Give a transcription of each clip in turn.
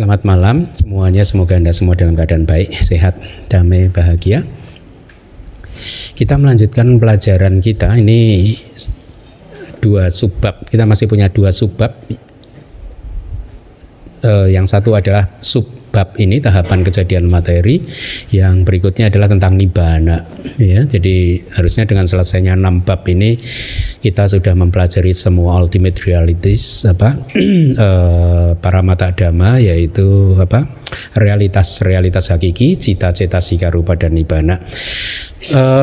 Selamat malam semuanya, semoga Anda semua dalam keadaan baik, sehat, damai, bahagia. Kita melanjutkan pelajaran kita, ini dua subbab, kita masih punya dua subbab. Yang satu adalah subbab ini tahapan kejadian materi, yang berikutnya adalah tentang nibbana. Ya, jadi harusnya dengan selesainya 6 bab ini kita sudah mempelajari semua ultimate realities, paramata dhamma, yaitu realitas hakiki, cita-cita sika rupa dan nibbana.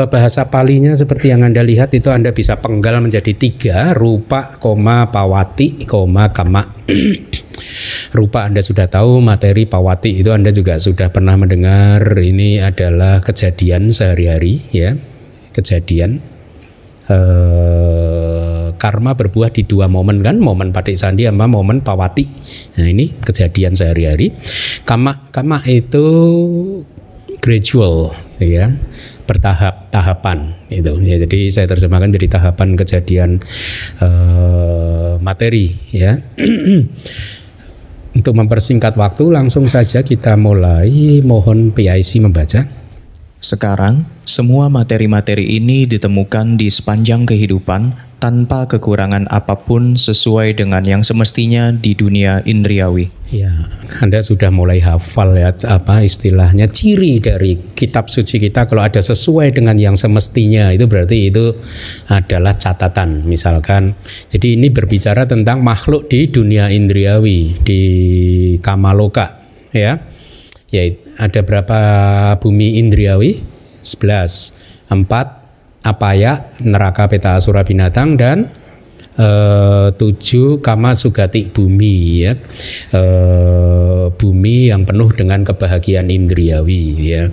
Bahasa palinya seperti yang Anda lihat itu Anda bisa penggal menjadi 3, rupa, pawati, kama. Rupa Anda sudah tahu, materi, pawati itu Anda juga sudah pernah mendengar. Ini adalah kejadian sehari-hari, ya, kejadian. Karma berbuah di 2 momen, kan, momen patisandi sama momen pawati. Nah, ini kejadian sehari-hari. Kama itu gradual, ya, tahapan itu. Ya, jadi saya terjemahkan jadi tahapan kejadian materi, ya. Untuk mempersingkat waktu, langsung saja kita mulai. Mohon PIC membaca. Sekarang, semua materi-materi ini ditemukan di sepanjang kehidupan tanpa kekurangan apapun sesuai dengan yang semestinya di dunia indriawi. Ya, Anda sudah mulai hafal, ya, istilahnya ciri dari kitab suci kita. Kalau ada sesuai dengan yang semestinya, itu berarti itu adalah catatan. Misalkan, jadi ini berbicara tentang makhluk di dunia indriawi, di kamaloka, ya. Ya, ada berapa bumi indriawi? 11, 4 apaya, neraka, peta asura, binatang, dan 7 kama sugati, bumi, ya. Bumi yang penuh dengan kebahagiaan indriawi, ya.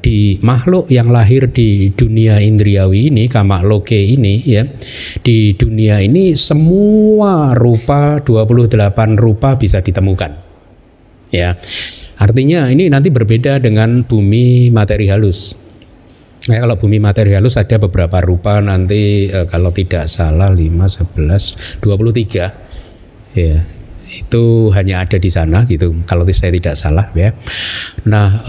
Di makhluk yang lahir di dunia indriawi ini, kama loke ini, ya, di dunia ini semua rupa, 28 rupa bisa ditemukan, ya. Artinya ini nanti berbeda dengan bumi materi halus. Nah, kalau bumi materi halus ada beberapa rupa nanti, kalau tidak salah 5, 11, 23. Ya, itu hanya ada di sana gitu, kalau saya tidak salah, ya. Nah,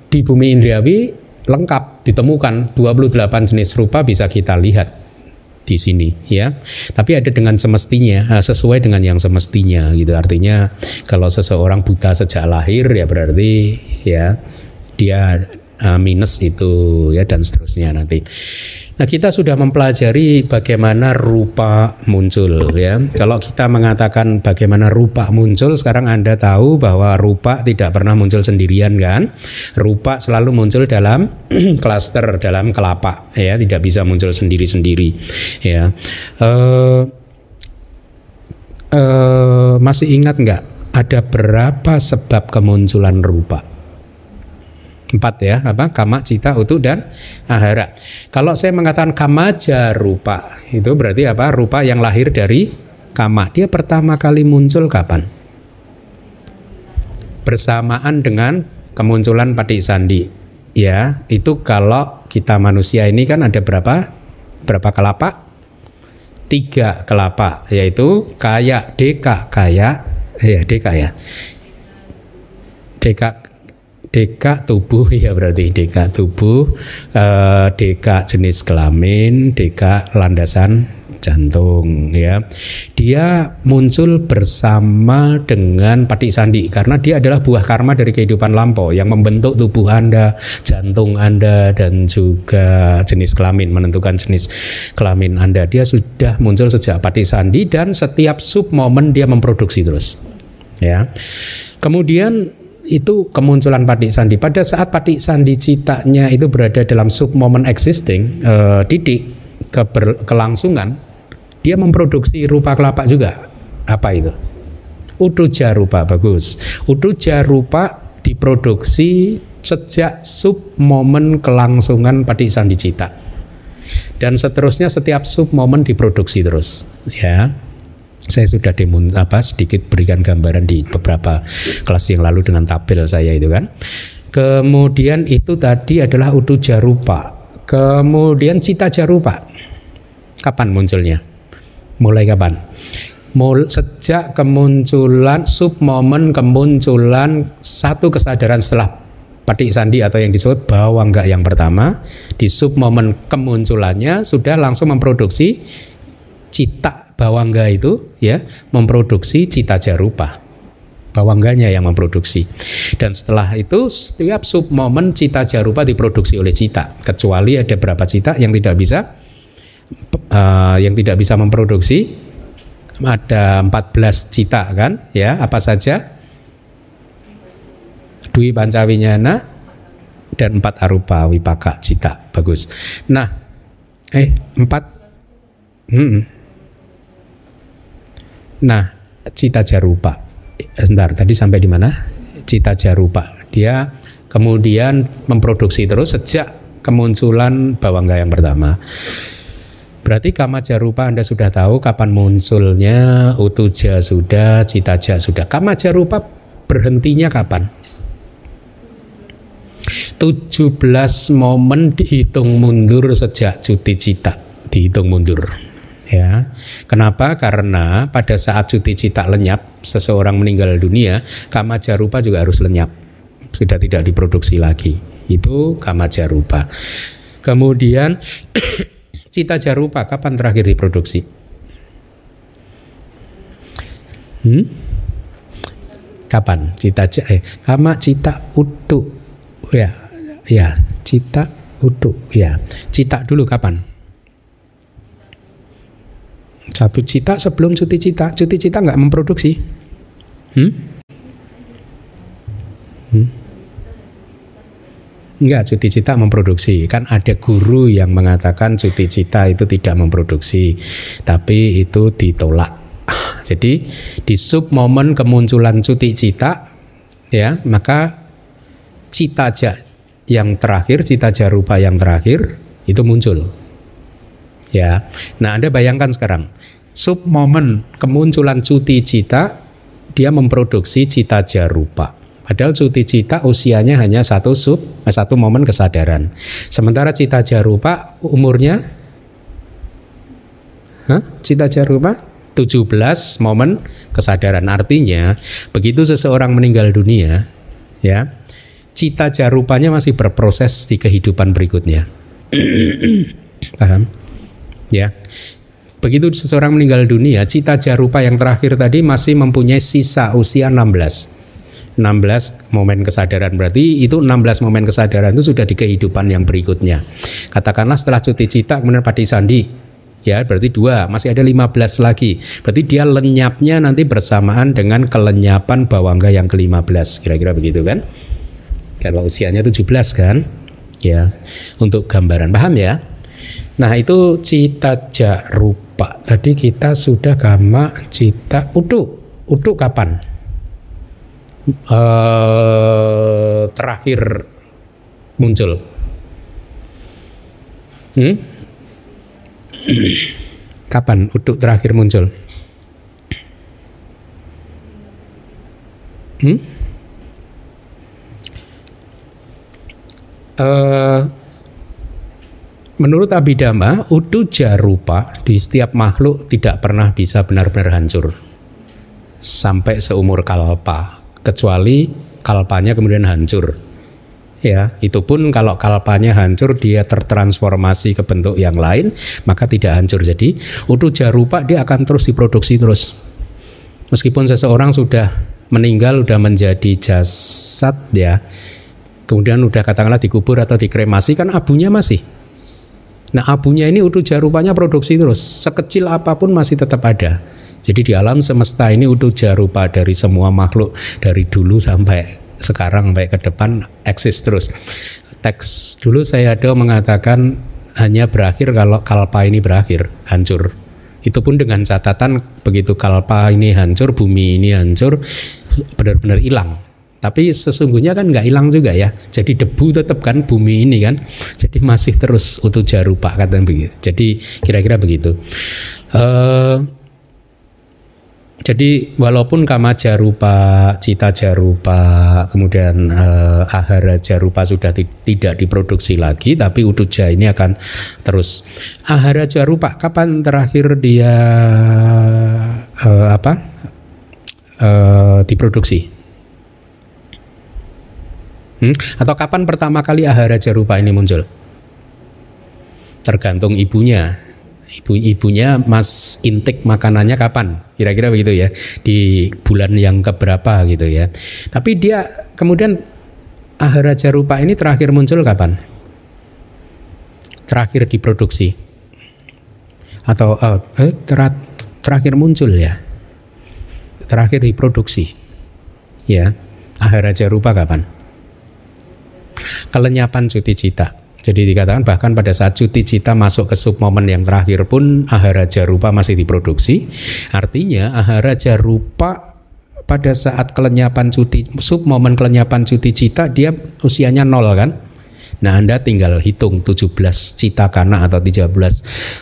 di bumi indriawi lengkap ditemukan 28 jenis rupa bisa kita lihat di sini, ya. Tapi ada dengan semestinya, sesuai dengan yang semestinya gitu. Artinya kalau seseorang buta sejak lahir, ya berarti, ya, dia minus itu, ya, dan seterusnya nanti. Nah, kita sudah mempelajari bagaimana rupa muncul, ya. Kalau kita mengatakan bagaimana rupa muncul, sekarang Anda tahu bahwa rupa tidak pernah muncul sendirian, kan? Rupa selalu muncul dalam klaster, dalam kelapa, ya, tidak bisa muncul sendiri-sendiri, ya. Masih ingat nggak ada berapa sebab kemunculan rupa? 4, ya, kama, cita, utu, dan ahara. Kalau saya mengatakan kamaja rupa, itu berarti rupa yang lahir dari kama. Dia pertama kali muncul kapan? Bersamaan dengan kemunculan patisandi, ya. Itu kalau kita manusia ini kan ada berapa kelapa? 3 kelapa, yaitu kaya, deka, kaya, ya, deka, ya. Deka tubuh, ya, berarti deka tubuh, deka jenis kelamin, deka landasan jantung, ya. Dia muncul bersama dengan patisandi karena dia adalah buah karma dari kehidupan lampau yang membentuk tubuh Anda, jantung Anda, dan juga jenis kelamin, menentukan jenis kelamin Anda. Dia sudah muncul sejak patisandi dan setiap sub momen dia memproduksi terus, ya. Kemudian itu kemunculan patisandi. Pada saat patisandi citanya itu berada dalam sub moment existing, titik kelangsungan, dia memproduksi rupa kelapa juga. Apa itu? Utuja rupa, bagus. Utuja rupa diproduksi sejak sub moment kelangsungan patisandi cita. Dan seterusnya setiap sub moment diproduksi terus, ya. Saya sudah sedikit berikan gambaran di beberapa kelas yang lalu dengan tabel saya itu, kan. Kemudian itu tadi adalah utuja rupa. Kemudian cita jarupa. Kapan munculnya? Mulai kapan? Sejak kemunculan submomen kemunculan satu kesadaran setelah Patik Sandi atau yang disebut bawangga yang pertama, di submomen kemunculannya sudah langsung memproduksi cita bawangga itu, ya, memproduksi cita jarupa. Bawangganya yang memproduksi. Dan setelah itu setiap submomen cita jarupa diproduksi oleh cita, kecuali ada berapa cita yang tidak bisa memproduksi. Ada 14 cita kan, ya, apa saja? Dwi Pancawinyana dan 4 arupa wipaka cita. Bagus. Nah, 4. Nah, cita jarupa. Bentar, tadi sampai di mana? Cita jarupa. Dia kemudian memproduksi terus sejak kemunculan bawangga yang pertama. Berarti kama jarupa Anda sudah tahu kapan munculnya, utuja sudah, citaja sudah. Kama jarupa berhentinya kapan? 17 momen dihitung mundur sejak cuti cita, dihitung mundur. Ya, kenapa? Karena pada saat cuti cita lenyap, seseorang meninggal dunia, kama jarupa juga harus lenyap, sudah tidak diproduksi lagi. Itu kama jarupa. Kemudian cita jarupa kapan terakhir diproduksi? Kapan? Kama cita utu. Ya, cita utu. Ya, cita dulu kapan? Satu cita sebelum cuti cita. Cuti cita nggak memproduksi. Enggak, cuti cita memproduksi. Kan ada guru yang mengatakan cuti cita itu tidak memproduksi, tapi itu ditolak. Jadi di submomen kemunculan cuti cita, ya, maka cita yang terakhir, cita jarupa yang terakhir itu muncul. Ya. Nah, Anda bayangkan sekarang, submomen kemunculan cuti cita dia memproduksi cita jarupa. Padahal cuti cita usianya hanya satu momen kesadaran. Sementara cita jarupa umurnya cita jarupa 17 momen kesadaran. Artinya begitu seseorang meninggal dunia, ya, cita jarupanya masih berproses di kehidupan berikutnya. Paham? Ya. Begitu seseorang meninggal dunia, cita jarupa yang terakhir tadi masih mempunyai sisa usia 16 momen kesadaran. Berarti itu 16 momen kesadaran itu sudah di kehidupan yang berikutnya. Katakanlah setelah cuti cita kemudian Patik Sandi, ya, berarti 2, masih ada 15 lagi. Berarti dia lenyapnya nanti bersamaan dengan kelenyapan bawangga yang ke-15, kira-kira begitu kan? Kalau usianya 17 kan, ya, untuk gambaran, paham ya? Nah, itu cita jarupa. Tadi kita sudah kama cita utu kapan? Terakhir muncul. Kapan utu terakhir muncul? Menurut Abhidhamma, utu jarupa di setiap makhluk tidak pernah bisa benar-benar hancur sampai seumur kalpa, kecuali kalpanya kemudian hancur. Ya, itu pun kalau kalpanya hancur dia tertransformasi ke bentuk yang lain, maka tidak hancur. Jadi utu jarupa dia akan terus diproduksi terus. Meskipun seseorang sudah meninggal, sudah menjadi jasad, ya, kemudian udah katakanlah dikubur atau dikremasi, kan abunya masih. Nah, abunya ini utu jarupanya produksi terus, sekecil apapun masih tetap ada. Jadi di alam semesta ini utu jarupa dari semua makhluk, dari dulu sampai sekarang sampai ke depan eksis terus. Teks dulu saya ada mengatakan hanya berakhir kalau kalpa ini berakhir, hancur. Itu pun dengan catatan begitu kalpa ini hancur, bumi ini hancur, benar-benar hilang. Tapi sesungguhnya kan nggak hilang juga ya. Jadi debu tetap kan bumi ini kan. Jadi masih terus utu jarupa kata begitu. Jadi kira-kira begitu. Jadi walaupun kama jarupa, cita jarupa, kemudian ahara jarupa sudah tidak diproduksi lagi, tapi utuja ini akan terus. Ahara jarupa kapan terakhir dia diproduksi? Atau kapan pertama kali aharaja rupa ini muncul? Tergantung ibunya. Ibunya mas intik makanannya kapan? Kira-kira begitu ya. Di bulan yang keberapa gitu ya. Tapi dia kemudian aharaja rupa ini terakhir muncul kapan? Terakhir diproduksi. Atau terakhir muncul ya. Terakhir diproduksi. Ya. Aharaja rupa kapan? Kelenyapan cuti cita. Jadi dikatakan bahkan pada saat cuti cita masuk ke submomen yang terakhir pun aharaja rupa masih diproduksi. Artinya aharaja rupa pada saat kelenyapan cuti, submomen kelenyapan cuti cita dia usianya 0 kan. Nah Anda tinggal hitung 17 cita kana atau 13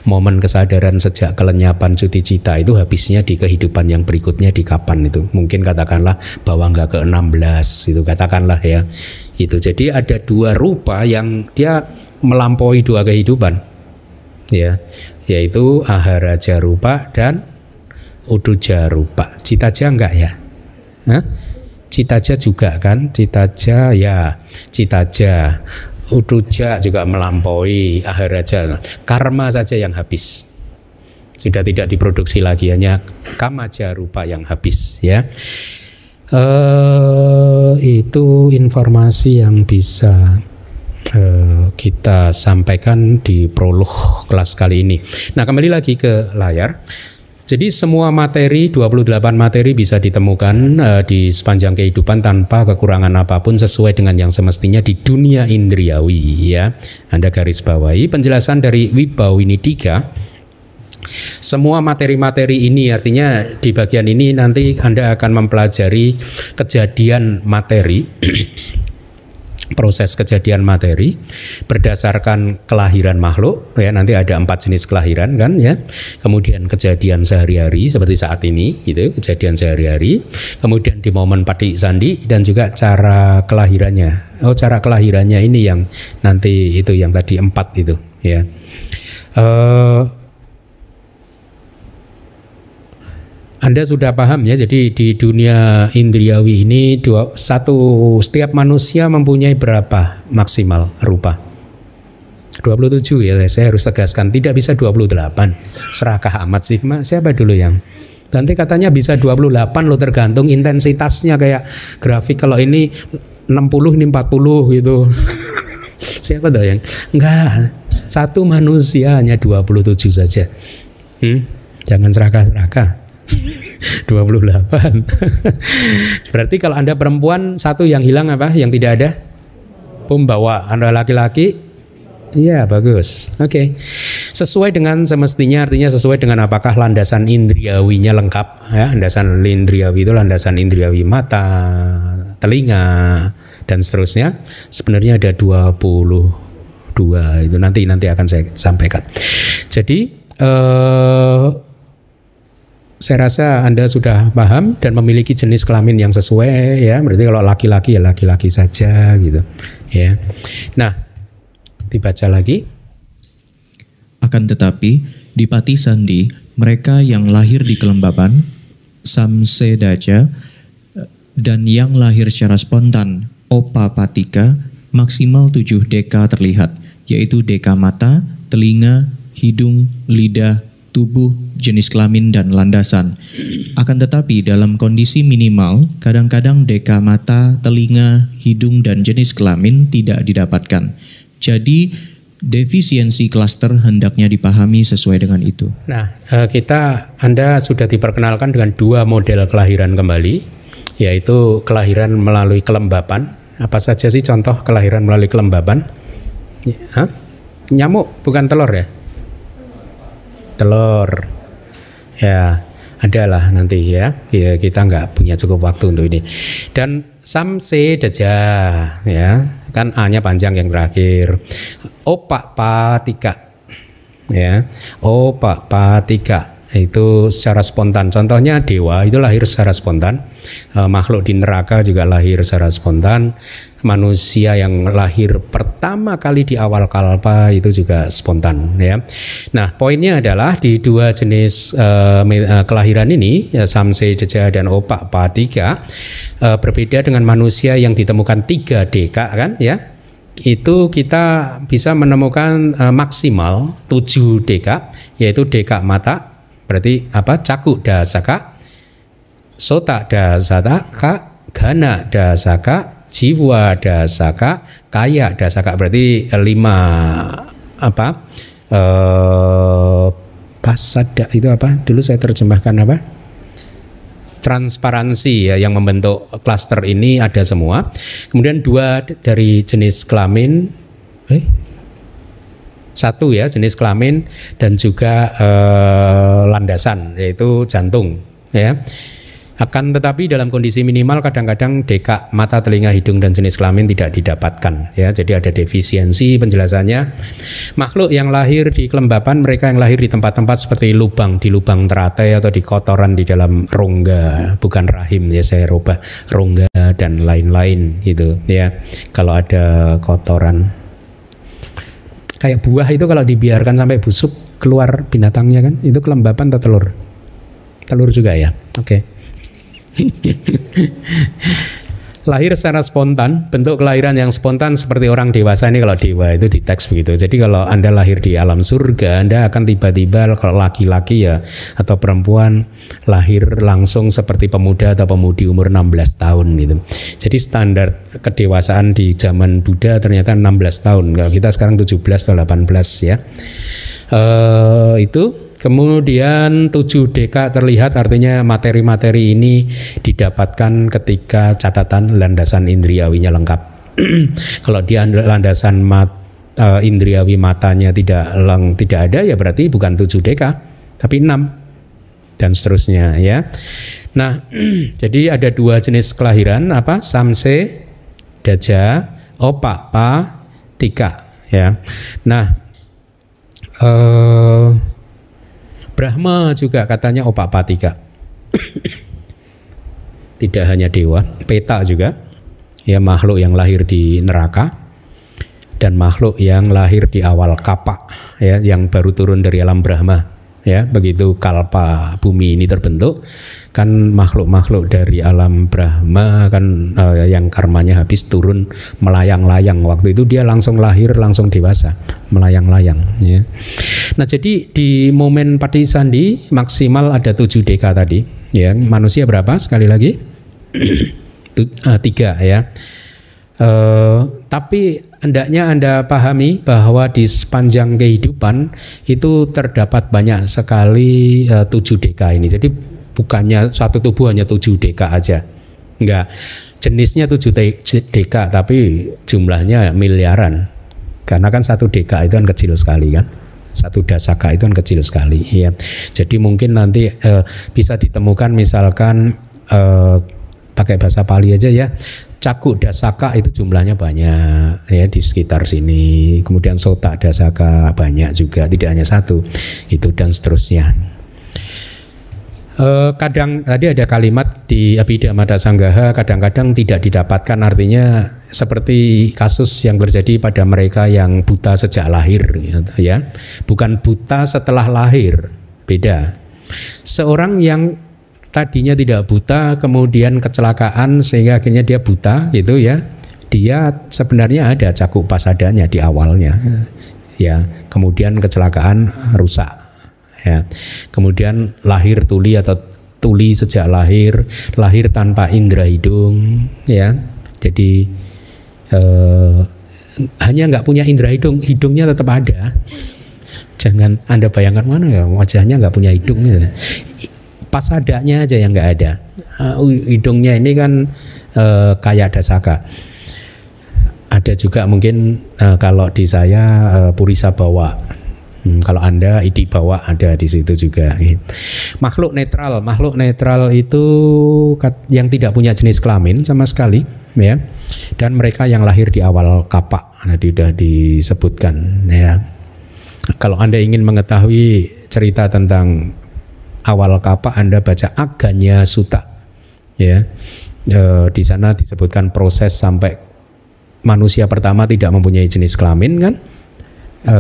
momen kesadaran sejak kelenyapan cuti cita itu habisnya di kehidupan yang berikutnya di kapan itu. Mungkin katakanlah bawangga ke-16 itu katakanlah ya. Itu jadi ada dua rupa yang dia melampaui dua kehidupan. Ya, yaitu aharaja rupa dan uduja rupa. Citaja enggak ya? Hah? Citaja juga kan? Citaja ya, citaja. Uduja juga melampaui aharaja. Karma saja yang habis. Sudah tidak diproduksi lagi, hanya kamaja rupa yang habis ya. Itu informasi yang bisa kita sampaikan di prolog kelas kali ini. Nah, kembali lagi ke layar. Jadi semua materi, 28 materi bisa ditemukan di sepanjang kehidupan tanpa kekurangan apapun sesuai dengan yang semestinya di dunia indriawi ya. Anda garis bawahi penjelasan dari Wibawinidika. Semua materi-materi ini artinya di bagian ini nanti Anda akan mempelajari kejadian materi proses kejadian materi berdasarkan kelahiran makhluk ya, nanti ada 4 jenis kelahiran kan ya, kemudian kejadian sehari-hari seperti saat ini gitu, kejadian sehari-hari, kemudian di momen patik sandi dan juga cara kelahirannya. Cara kelahirannya ini yang nanti itu yang tadi 4 itu ya. Anda sudah paham ya, jadi di dunia indriawi ini setiap manusia mempunyai berapa maksimal rupa? 27 ya, saya harus tegaskan, tidak bisa 28. Serakah amat sih, siapa dulu yang? Nanti katanya bisa 28 loh, tergantung intensitasnya kayak grafik, kalau ini 60 ini 40 gitu. Siapa tuh yang? Enggak, satu manusia hanya 27 saja. Jangan serakah-serakah. 28. Berarti kalau Anda perempuan satu yang hilang apa? Yang tidak ada? Pembawa. Anda laki-laki? Iya, bagus. Oke. Sesuai dengan semestinya, artinya sesuai dengan apakah landasan indriawinya lengkap ya. Landasan indriawi itu landasan indriawi mata, telinga dan seterusnya. Sebenarnya ada 22 itu nanti akan saya sampaikan. Jadi saya rasa Anda sudah paham dan memiliki jenis kelamin yang sesuai ya. Berarti kalau laki-laki ya laki-laki saja gitu ya. Nah, dibaca lagi. Akan tetapi di Pati Sandi mereka yang lahir di kelembaban Samsedaja dan yang lahir secara spontan Opapatika maksimal 7 deka terlihat, yaitu deka mata, telinga, hidung, lidah, tubuh, jenis kelamin, dan landasan. Akan tetapi dalam kondisi minimal, kadang-kadang deka mata, telinga, hidung, dan jenis kelamin tidak didapatkan. Jadi, defisiensi klaster hendaknya dipahami sesuai dengan itu. Nah, Anda sudah diperkenalkan dengan 2 model kelahiran kembali, yaitu kelahiran melalui kelembapan. Apa saja sih contoh kelahiran melalui kelembapan? Nyamuk, bukan telur ya? Telur ya, adalah nanti ya, kita nggak punya cukup waktu untuk ini. Dan Samsedaja ya, kan A-nya panjang yang terakhir. Opapatika ya, Opapatika itu secara spontan. Contohnya dewa itu lahir secara spontan. Makhluk di neraka juga lahir secara spontan. Manusia yang lahir pertama kali di awal kalpa itu juga spontan, ya. Nah, poinnya adalah di dua jenis kelahiran ini, ya, Samsedaja dan Opakpatika, berbeda dengan manusia yang ditemukan 3 deka, kan, ya. Itu kita bisa menemukan maksimal 7 deka, yaitu deka mata, berarti apa? Caku dasaka, sota dasaka, gana dasaka, jiwa dasaka, kaya dasaka, berarti 5 apa? Pasada itu apa? Dulu saya terjemahkan apa? Transparansi, ya, yang membentuk klaster ini ada semua. Kemudian 2 dari jenis kelamin, 1 ya jenis kelamin, dan juga landasan yaitu jantung, ya. Akan tetapi dalam kondisi minimal kadang-kadang deka mata, telinga, hidung dan jenis kelamin tidak didapatkan, ya. Jadi ada defisiensi penjelasannya. Makhluk yang lahir di kelembapan, mereka yang lahir di tempat-tempat seperti di lubang teratai atau di kotoran di dalam rongga, bukan rahim, ya, saya rubah rongga dan lain-lain gitu, ya. Kalau ada kotoran kayak buah itu kalau dibiarkan sampai busuk keluar binatangnya, kan, itu kelembapan atau telur? Telur juga, ya. Oke. Lahir secara spontan, bentuk kelahiran yang spontan seperti orang dewasa ini, kalau dewa itu di teks begitu. Jadi kalau Anda lahir di alam surga, Anda akan tiba-tiba, kalau laki-laki ya atau perempuan, lahir langsung seperti pemuda atau pemudi umur 16 tahun gitu. Jadi standar kedewasaan di zaman Buddha ternyata 16 tahun. Kalau kita sekarang 17 atau 18, ya. Itu. Kemudian 7 deka terlihat, artinya materi-materi ini didapatkan ketika catatan landasan indriawinya lengkap. Kalau dia landasan indriawi matanya tidak ada, ya berarti bukan 7 deka, tapi 6 dan seterusnya, ya. Nah, jadi ada 2 jenis kelahiran, apa? Samsedaja, Opakpatika, ya. Nah, Brahma juga katanya Opakpatika. Tidak hanya dewa, Peta juga, ya, makhluk yang lahir di neraka dan makhluk yang lahir di awal kapa, ya, yang baru turun dari alam Brahma, ya. Begitu kalpa bumi ini terbentuk, kan makhluk-makhluk dari alam Brahma kan yang karmanya habis turun melayang-layang. Waktu itu dia langsung lahir, langsung dewasa, melayang-layang, ya. Nah, jadi di momen Patisandi maksimal ada 7 deka tadi, ya. Manusia berapa sekali lagi? 3, ya. Tapi hendaknya Anda pahami bahwa di sepanjang kehidupan itu terdapat banyak sekali 7 deka ini. Jadi bukannya satu tubuh hanya 7 deka aja, enggak. Jenisnya 7 deka, tapi jumlahnya miliaran. Karena kan 1 deka itu kan kecil sekali, kan. 1 dasaka itu kan kecil sekali, ya. Jadi mungkin nanti bisa ditemukan misalkan pakai bahasa Pali aja, ya. Caku dasaka itu jumlahnya banyak, ya, di sekitar sini. Kemudian sota dasaka banyak juga, tidak hanya 1 itu, dan seterusnya. Kadang tadi ada kalimat di Abhidhamma Sanggaha kadang-kadang tidak didapatkan, artinya seperti kasus yang terjadi pada mereka yang buta sejak lahir, ya. Bukan buta setelah lahir, beda. Seorang yang tadinya tidak buta kemudian kecelakaan sehingga akhirnya dia buta gitu, ya. Dia sebenarnya ada cakup pasadanya di awalnya, ya. Kemudian kecelakaan rusak, ya. Kemudian lahir tuli atau tuli sejak lahir tanpa indera hidung, ya. Jadi hanya nggak punya indera hidung, hidungnya tetap ada. Jangan Anda bayangkan mana ya wajahnya nggak punya hidung, ya. Pasadanya aja yang nggak ada. Hidungnya ini kan kayak dasaka. Ada juga mungkin kalau di saya purisa bawa. Kalau Anda idi bawa ada di situ juga. Makhluk netral itu yang tidak punya jenis kelamin sama sekali, ya. Dan mereka yang lahir di awal kapa, tadi sudah disebutkan, ya. Kalau Anda ingin mengetahui cerita tentang awal kapa, Anda baca Aganya Sutta, ya. Di sana disebutkan proses sampai manusia pertama tidak mempunyai jenis kelamin kan,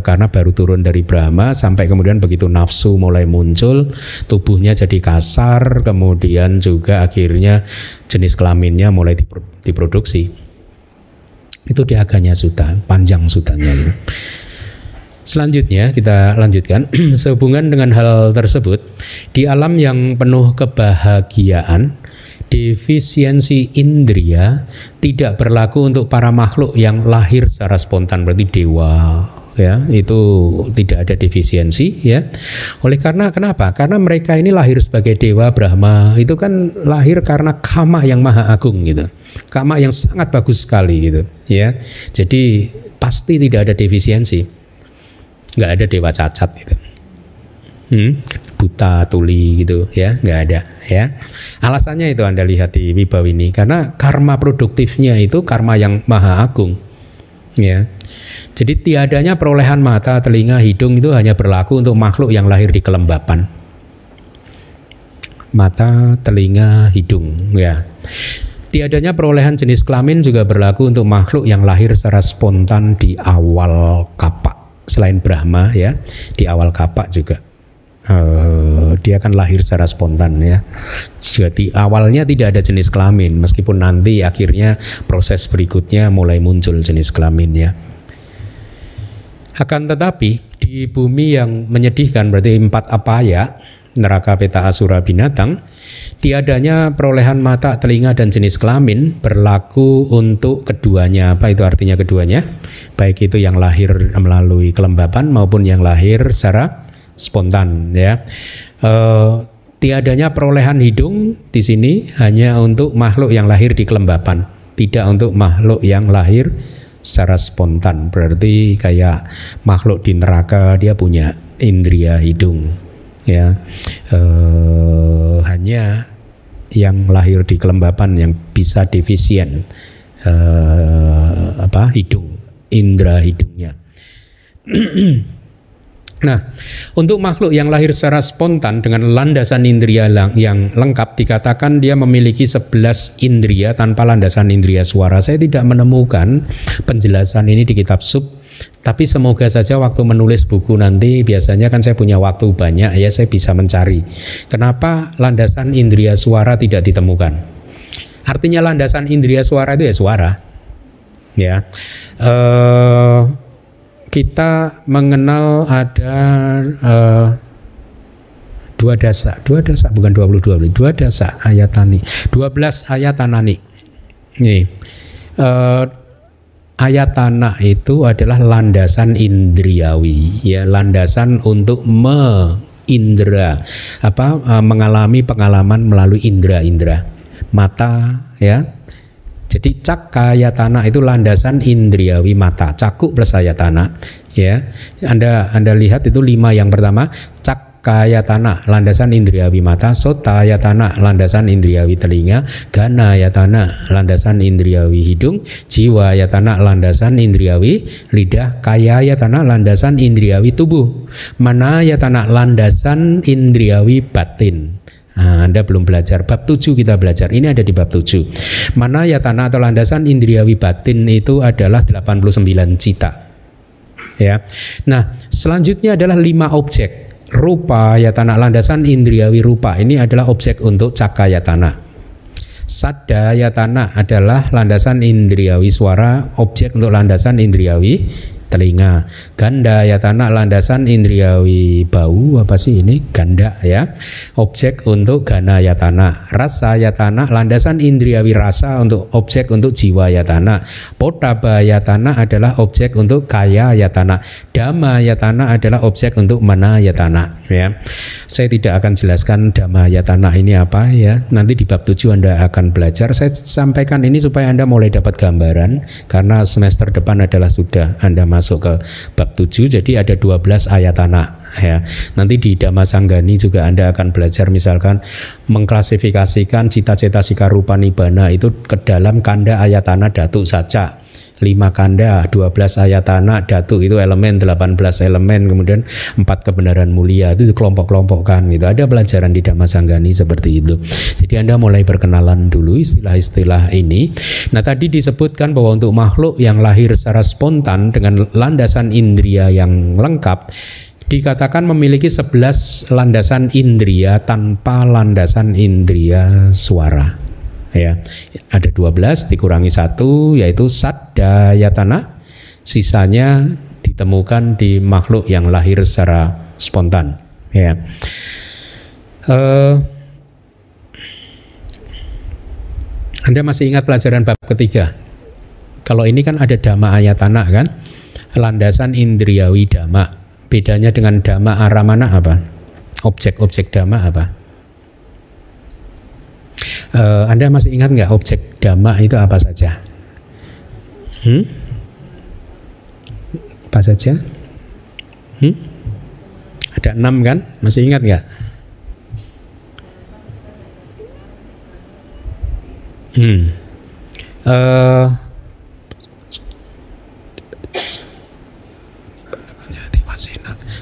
karena baru turun dari Brahma, sampai kemudian begitu nafsu mulai muncul, tubuhnya jadi kasar, kemudian juga akhirnya jenis kelaminnya mulai diproduksi. Itu di Aganya Sutta, panjang sutanya itu. Selanjutnya kita lanjutkan. Sehubungan dengan hal tersebut, di alam yang penuh kebahagiaan, defisiensi indria tidak berlaku untuk para makhluk yang lahir secara spontan, berarti dewa, ya, itu tidak ada defisiensi, ya. Oleh karena kenapa? Karena mereka ini lahir sebagai dewa Brahma, itu kan lahir karena kama yang maha agung gitu. Kama yang sangat bagus sekali gitu, ya. Jadi pasti tidak ada defisiensi. Nggak ada dewa cacat gitu, buta tuli gitu, ya, nggak ada, ya. Alasannya itu Anda lihat di Wibawini, karena karma produktifnya itu karma yang maha agung, ya. Jadi tiadanya perolehan mata, telinga, hidung itu hanya berlaku untuk makhluk yang lahir di kelembapan. Mata, telinga, hidung, ya. Tiadanya perolehan jenis kelamin juga berlaku untuk makhluk yang lahir secara spontan di awal kapak. Selain Brahma, ya, di awal kapak juga dia akan lahir secara spontan, ya. Jadi awalnya tidak ada jenis kelamin, meskipun nanti akhirnya proses berikutnya mulai muncul jenis kelaminnya. Akan tetapi di bumi yang menyedihkan, berarti 4 apaya, neraka, peta, asura, binatang, tiadanya perolehan mata, telinga, dan jenis kelamin berlaku untuk keduanya. Apa itu artinya keduanya? Baik itu yang lahir melalui kelembapan maupun yang lahir secara spontan, ya. Tiadanya perolehan hidung di sini hanya untuk makhluk yang lahir di kelembapan, tidak untuk makhluk yang lahir secara spontan. Berarti kayak makhluk di neraka dia punya indria hidung, ya. Hanya yang lahir di kelembapan yang bisa defisien hidung, indera hidungnya. Nah, untuk makhluk yang lahir secara spontan dengan landasan indria yang lengkap, dikatakan dia memiliki 11 indria tanpa landasan indria suara. Saya tidak menemukan penjelasan ini di kitab sub, tapi semoga saja waktu menulis buku nanti, biasanya kan saya punya waktu banyak, ya, saya bisa mencari kenapa landasan indria suara tidak ditemukan. Artinya landasan indria suara itu ya suara, ya. Kita mengenal ada 2 dasa, bukan 22, 2 dasa ayatani, 12 ayatanani. Nih, ayatana itu adalah landasan indriawi, ya, landasan untuk mengalami pengalaman melalui indera-indera mata, ya. Jadi cakayatana itu landasan indriawi mata, cakuk plus ayatana, ya. Anda lihat itu 5 yang pertama, cakayatana landasan indriawi mata, sotayatana landasan indriawi telinga, ganayatana landasan indriawi hidung, jiwayatana landasan indriawi lidah, kayayatana landasan indriawi tubuh, manayatana landasan indriawi batin. Anda belum belajar bab 7, kita belajar. Ini ada di bab 7. Mana yatana atau landasan indriawi batin itu adalah 89 cita. Ya. Nah, selanjutnya adalah 5 objek. Rupa yatana landasan indriawi rupa. Ini adalah objek untuk cakayatana. Sadda yatana adalah landasan indriawi suara, objek untuk landasan indriawi telinga. Ganda yatana landasan indriawi bau, apa sih ini? Ganda, ya. Objek untuk gana yatana. Rasa yatana landasan indriawi rasa, untuk objek untuk jiwa yatana. Potaba yatana adalah objek untuk kaya yatana. Dhamma yatana adalah objek untuk mana yatana, ya. Saya tidak akan jelaskan dhamma yatana ini apa, ya. Nanti di bab 7 Anda akan belajar. Saya sampaikan ini supaya Anda mulai dapat gambaran, karena semester depan adalah sudah Anda masuk ke bab 7, jadi ada 12 ayatana, ya. Nanti di Dhamma Sanggani juga Anda akan belajar misalkan mengklasifikasikan cita-cita sika rupa nibbana itu ke dalam kanda ayatana dhatu saja. 5 kanda, 12 ayatana, dhatu itu elemen, 18 elemen, kemudian 4 kebenaran mulia, itu kelompok-kelompokkan gitu. Ada pelajaran di Dhammasanggani seperti itu. Jadi Anda mulai berkenalan dulu istilah-istilah ini. Nah, tadi disebutkan bahwa untuk makhluk yang lahir secara spontan dengan landasan indria yang lengkap, dikatakan memiliki 11 landasan indria tanpa landasan indria suara. Ya, ada 12 dikurangi 1 yaitu saddayatana, sisanya ditemukan di makhluk yang lahir secara spontan. Ya, Anda masih ingat pelajaran bab ketiga? Kalau ini kan ada dhamma ayatana kan, landasan indriawi dhamma. Bedanya dengan dhamma aramana apa? Objek-objek dhamma apa? Anda masih ingat nggak objek dhamma itu apa saja? Apa saja? Ada 6 kan? Masih ingat nggak?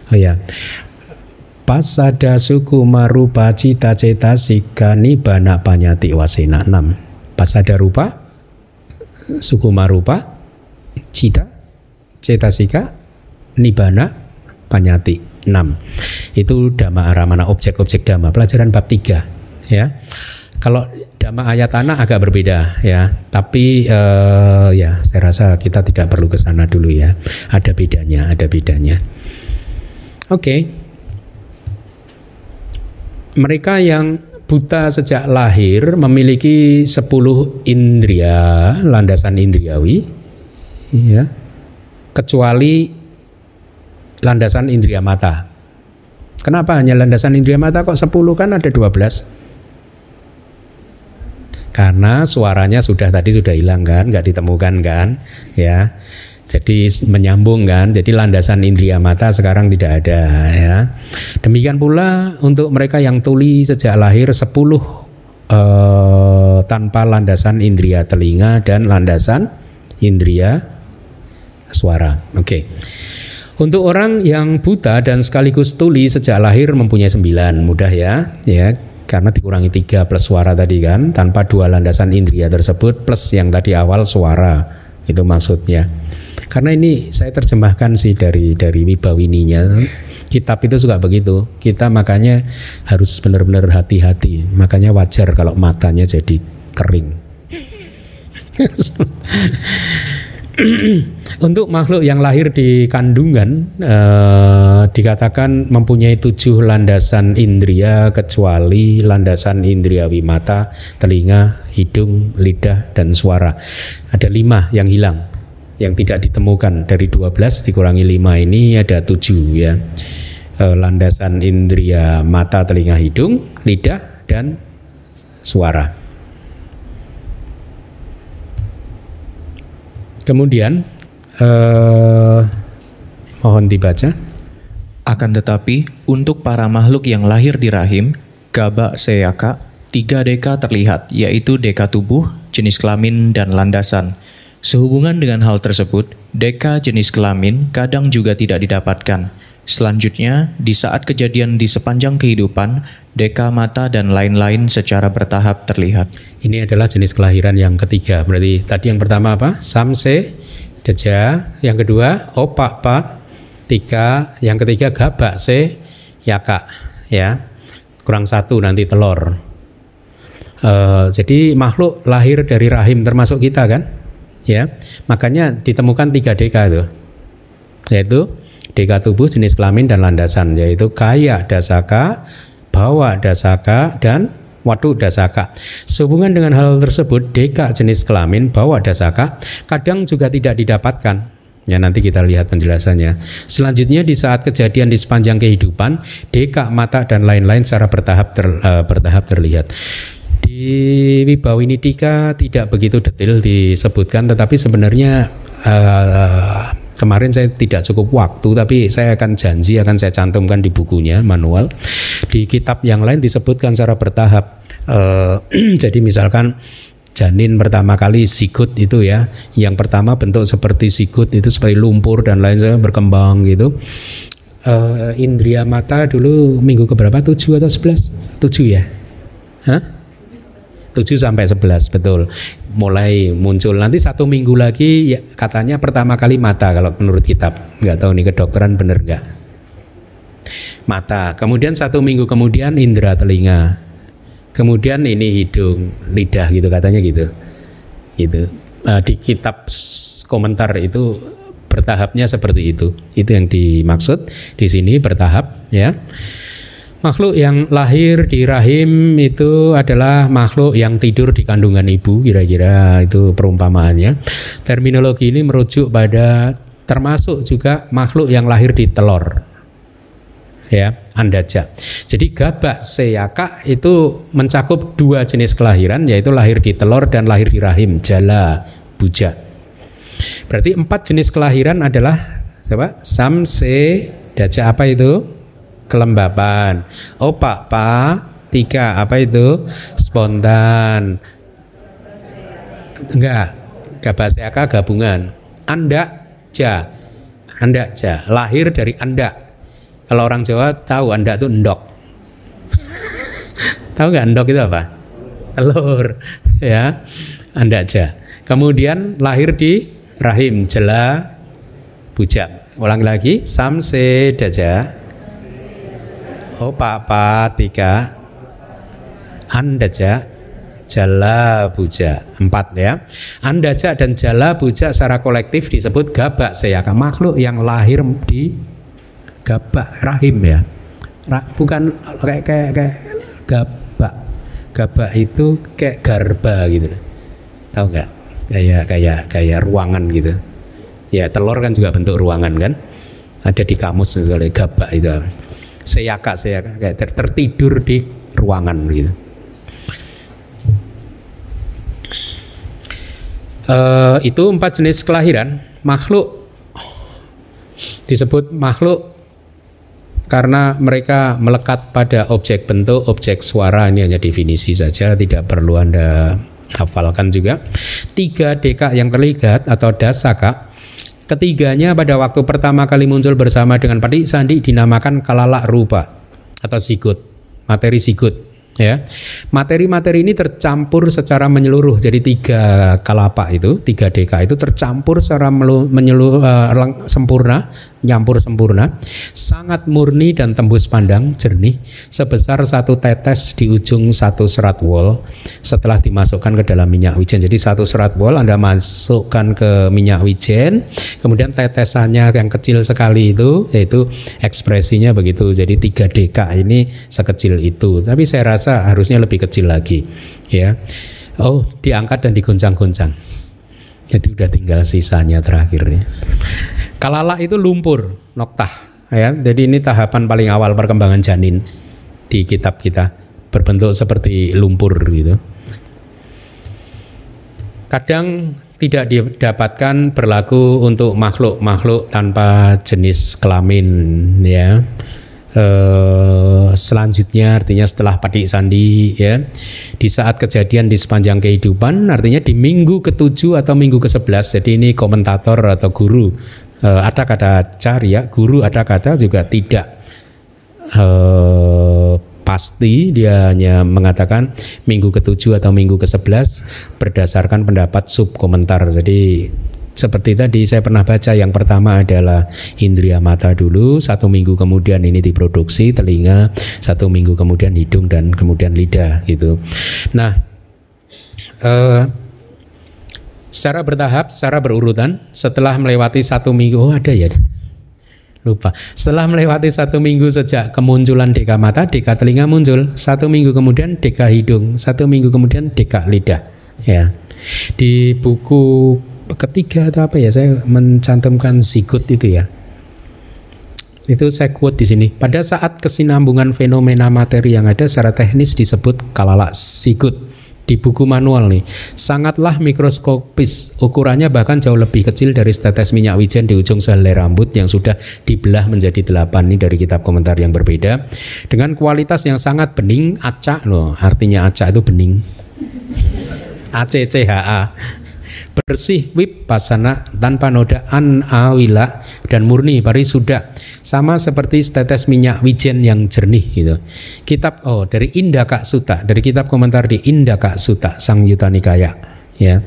Oh ya. Pasada suku marupa cita cetasika nibana panyati wasena 6. Pasada rupa, suku marupa, cita cetasika, nibana panyati 6. Itu dhamma aramana, objek-objek dhamma, pelajaran bab 3 ya. Kalau dhamma ayatana agak berbeda ya, tapi ya saya rasa kita tidak perlu ke sana dulu ya. Ada bedanya. Oke. Mereka yang buta sejak lahir memiliki 10 indria, landasan indriawi, ya, kecuali landasan indria mata. Kenapa hanya landasan indria mata kok 10, kan ada 12? Karena suaranya sudah hilang kan, nggak ditemukan kan, ya. Jadi menyambung kan, jadi landasan indria mata sekarang tidak ada ya. Demikian pula untuk mereka yang tuli sejak lahir 10 tanpa landasan indria telinga dan landasan indria suara. Oke. Untuk orang yang buta dan sekaligus tuli sejak lahir mempunyai 9, mudah ya, karena dikurangi 3 plus suara tadi kan, tanpa 2 landasan indria tersebut plus yang tadi awal suara, itu maksudnya. Karena ini saya terjemahkan sih dari Wibawininya. Kitab itu suka begitu. Kita makanya harus benar-benar hati-hati. Makanya wajar kalau matanya jadi kering. Untuk makhluk yang lahir di kandungan dikatakan mempunyai 7 landasan indria kecuali landasan indriawi mata, telinga, hidung, lidah, dan suara. Ada 5 yang hilang, yang tidak ditemukan. Dari 12 dikurangi 5 ini ada 7 ya. Landasan indria mata, telinga, hidung, lidah, dan suara. Kemudian mohon dibaca. Akan tetapi untuk para makhluk yang lahir di rahim, gaba seyaka, 3 deka terlihat, yaitu deka tubuh, jenis kelamin, dan landasan. Sehubungan dengan hal tersebut, deka jenis kelamin kadang juga tidak didapatkan. Selanjutnya, di saat kejadian di sepanjang kehidupan, deka mata dan lain-lain secara bertahap terlihat. Ini adalah jenis kelahiran yang ketiga. Berarti tadi yang pertama apa? Samse, deja. Yang kedua, opakpa. 3. Yang ketiga, gabak se, yaka. Ya, kurang 1 nanti telur. Jadi makhluk lahir dari rahim termasuk kita kan? Ya, makanya ditemukan 3 deka itu, yaitu deka tubuh, jenis kelamin, dan landasan, yaitu kaya dasaka, bawa dasaka, dan watu dasaka. Sehubungan dengan hal tersebut, deka jenis kelamin, bawa dasaka kadang juga tidak didapatkan. Ya, nanti kita lihat penjelasannya. Selanjutnya di saat kejadian di sepanjang kehidupan, deka mata dan lain-lain secara bertahap terlihat. Di Wibawinidika tidak begitu detail disebutkan, tetapi sebenarnya kemarin saya tidak cukup waktu, tapi saya akan janji akan saya cantumkan di bukunya, manual. Di kitab yang lain disebutkan secara bertahap. Jadi misalkan janin pertama kali sigut itu ya, yang pertama bentuk seperti sigut itu seperti lumpur dan lain sebagainya berkembang gitu. Indria mata dulu minggu keberapa? 7 atau 11? 7 ya? Hah? 7 sampai 11 betul. Mulai muncul nanti 1 minggu lagi ya, katanya pertama kali mata kalau menurut kitab. Nggak tahu nih kedokteran bener nggak? Mata. Kemudian 1 minggu kemudian indera telinga. Kemudian ini hidung, lidah gitu katanya gitu. Gitu. Di kitab komentar itu bertahapnya seperti itu. Itu yang dimaksud di sini bertahap ya. Makhluk yang lahir di rahim itu adalah makhluk yang tidur di kandungan ibu, kira-kira itu perumpamaannya. Terminologi ini merujuk pada termasuk juga makhluk yang lahir di telur. Ya, andaja. Jadi gabak seyaka itu mencakup 2 jenis kelahiran, yaitu lahir di telur dan lahir di rahim, jala, buja. Berarti 4 jenis kelahiran adalah apa? Samse, daja apa itu? Kelembapan. Opak, pa, 3 apa itu? Spontan. Enggak, gabak seyaka gabungan. Andak, ja. Andak, ja. Lahir dari andak. Kalau orang Jawa tahu andak itu endok. Tahu nggak endok itu apa? Telur, ya. Andak ja. Kemudian lahir di rahim, jala, bujak. Ulang lagi, samse daja. Opa pa 3. Andaja, jala, buja. 4 ya. Andaja dan jala, buja secara kolektif disebut gabak seyaka, makhluk yang lahir di gabak rahim ya, bukan kayak gabak. Gabak itu kayak garba gitu, tahu nggak? Kayak ruangan gitu. Ya telur kan juga bentuk ruangan kan? Ada di kamus misalnya gabak itu. Seyaka kayak tertidur di ruangan gitu. Itu 4 jenis kelahiran makhluk disebut makhluk karena mereka melekat pada objek bentuk, objek suara. Ini hanya definisi saja, tidak perlu Anda hafalkan juga. 3 deka yang terlihat atau dasaka, ketiganya pada waktu pertama kali muncul bersama dengan Patik Sandi dinamakan kalala rupa atau sigut, materi sigut. Ya, materi-materi ini tercampur secara menyeluruh. Jadi 3 kalapa itu, 3 deka itu tercampur secara sempurna, nyampur sempurna, sangat murni dan tembus pandang, jernih, sebesar 1 tetes di ujung 1 serat wol setelah dimasukkan ke dalam minyak wijen. Jadi 1 serat wol Anda masukkan ke minyak wijen, kemudian tetesannya yang kecil sekali itu, yaitu ekspresinya begitu. Jadi 3 deka ini sekecil itu. Tapi saya rasa harusnya lebih kecil lagi ya. Oh, diangkat dan digoncang-goncang. Jadi udah tinggal sisanya terakhirnya. Kalala itu lumpur, noktah ya. Jadi ini tahapan paling awal perkembangan janin di kitab kita, berbentuk seperti lumpur gitu. Kadang tidak didapatkan berlaku untuk makhluk-makhluk tanpa jenis kelamin ya. Selanjutnya artinya setelah Patik Sandi ya, di saat kejadian di sepanjang kehidupan, artinya di minggu ke-7 atau minggu ke-11. Jadi ini komentator atau guru, ada kata carya, guru ada kata juga tidak pasti, dia hanya mengatakan minggu ke-7 atau minggu ke-11 berdasarkan pendapat subkomentar. Jadi seperti tadi saya pernah baca, yang pertama adalah indria mata dulu, 1 minggu kemudian ini diproduksi telinga, 1 minggu kemudian hidung dan kemudian lidah gitu. Nah, secara bertahap, secara berurutan, setelah melewati 1 minggu, ada ya? Lupa. Setelah melewati 1 minggu sejak kemunculan deka mata, deka telinga muncul. 1 minggu kemudian deka hidung, 1 minggu kemudian deka lidah. Ya, di buku ketiga atau apa ya, saya mencantumkan sigut itu ya. Itu saya quote di sini. Pada saat kesinambungan fenomena materi yang ada secara teknis disebut kalala sigut. Di buku manual nih, sangatlah mikroskopis, ukurannya bahkan jauh lebih kecil dari setetes minyak wijen di ujung sehelai rambut yang sudah dibelah menjadi 8. Ini dari kitab komentar yang berbeda. Dengan kualitas yang sangat bening, acak loh, artinya acak itu bening. ACCHA. Bersih vipassana tanpa noda anawila dan murni parisuddha, sama seperti setetes minyak wijen yang jernih gitu. Kitab dari Indaka Sutta, dari kitab komentar di Indaka Sutta Sangyutta Nikaya ya.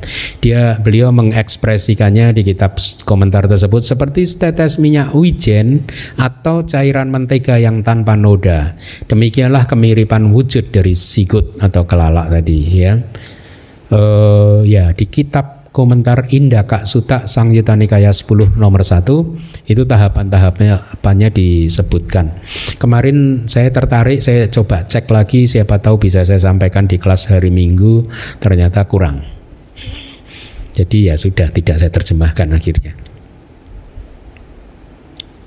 Beliau mengekspresikannya di kitab komentar tersebut seperti setetes minyak wijen atau cairan mentega yang tanpa noda. Demikianlah kemiripan wujud dari sigut atau kelalak tadi ya. Di kitab komentar Indaka Sutta Sangyutta Nikaya 10 nomor 1 itu tahapan-tahapannya disebutkan. Kemarin saya tertarik, saya coba cek lagi, siapa tahu bisa saya sampaikan di kelas hari Minggu, ternyata kurang. Jadi ya sudah, tidak saya terjemahkan akhirnya.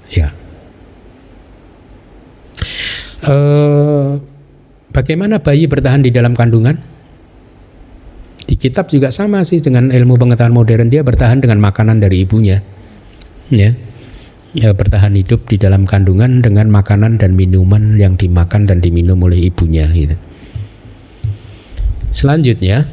Ya. Bagaimana bayi bertahan di dalam kandungan? Di kitab juga sama sih dengan ilmu pengetahuan modern, dia bertahan dengan makanan dari ibunya, ya, bertahan hidup di dalam kandungan dengan makanan dan minuman yang dimakan dan diminum oleh ibunya, gitu. Selanjutnya,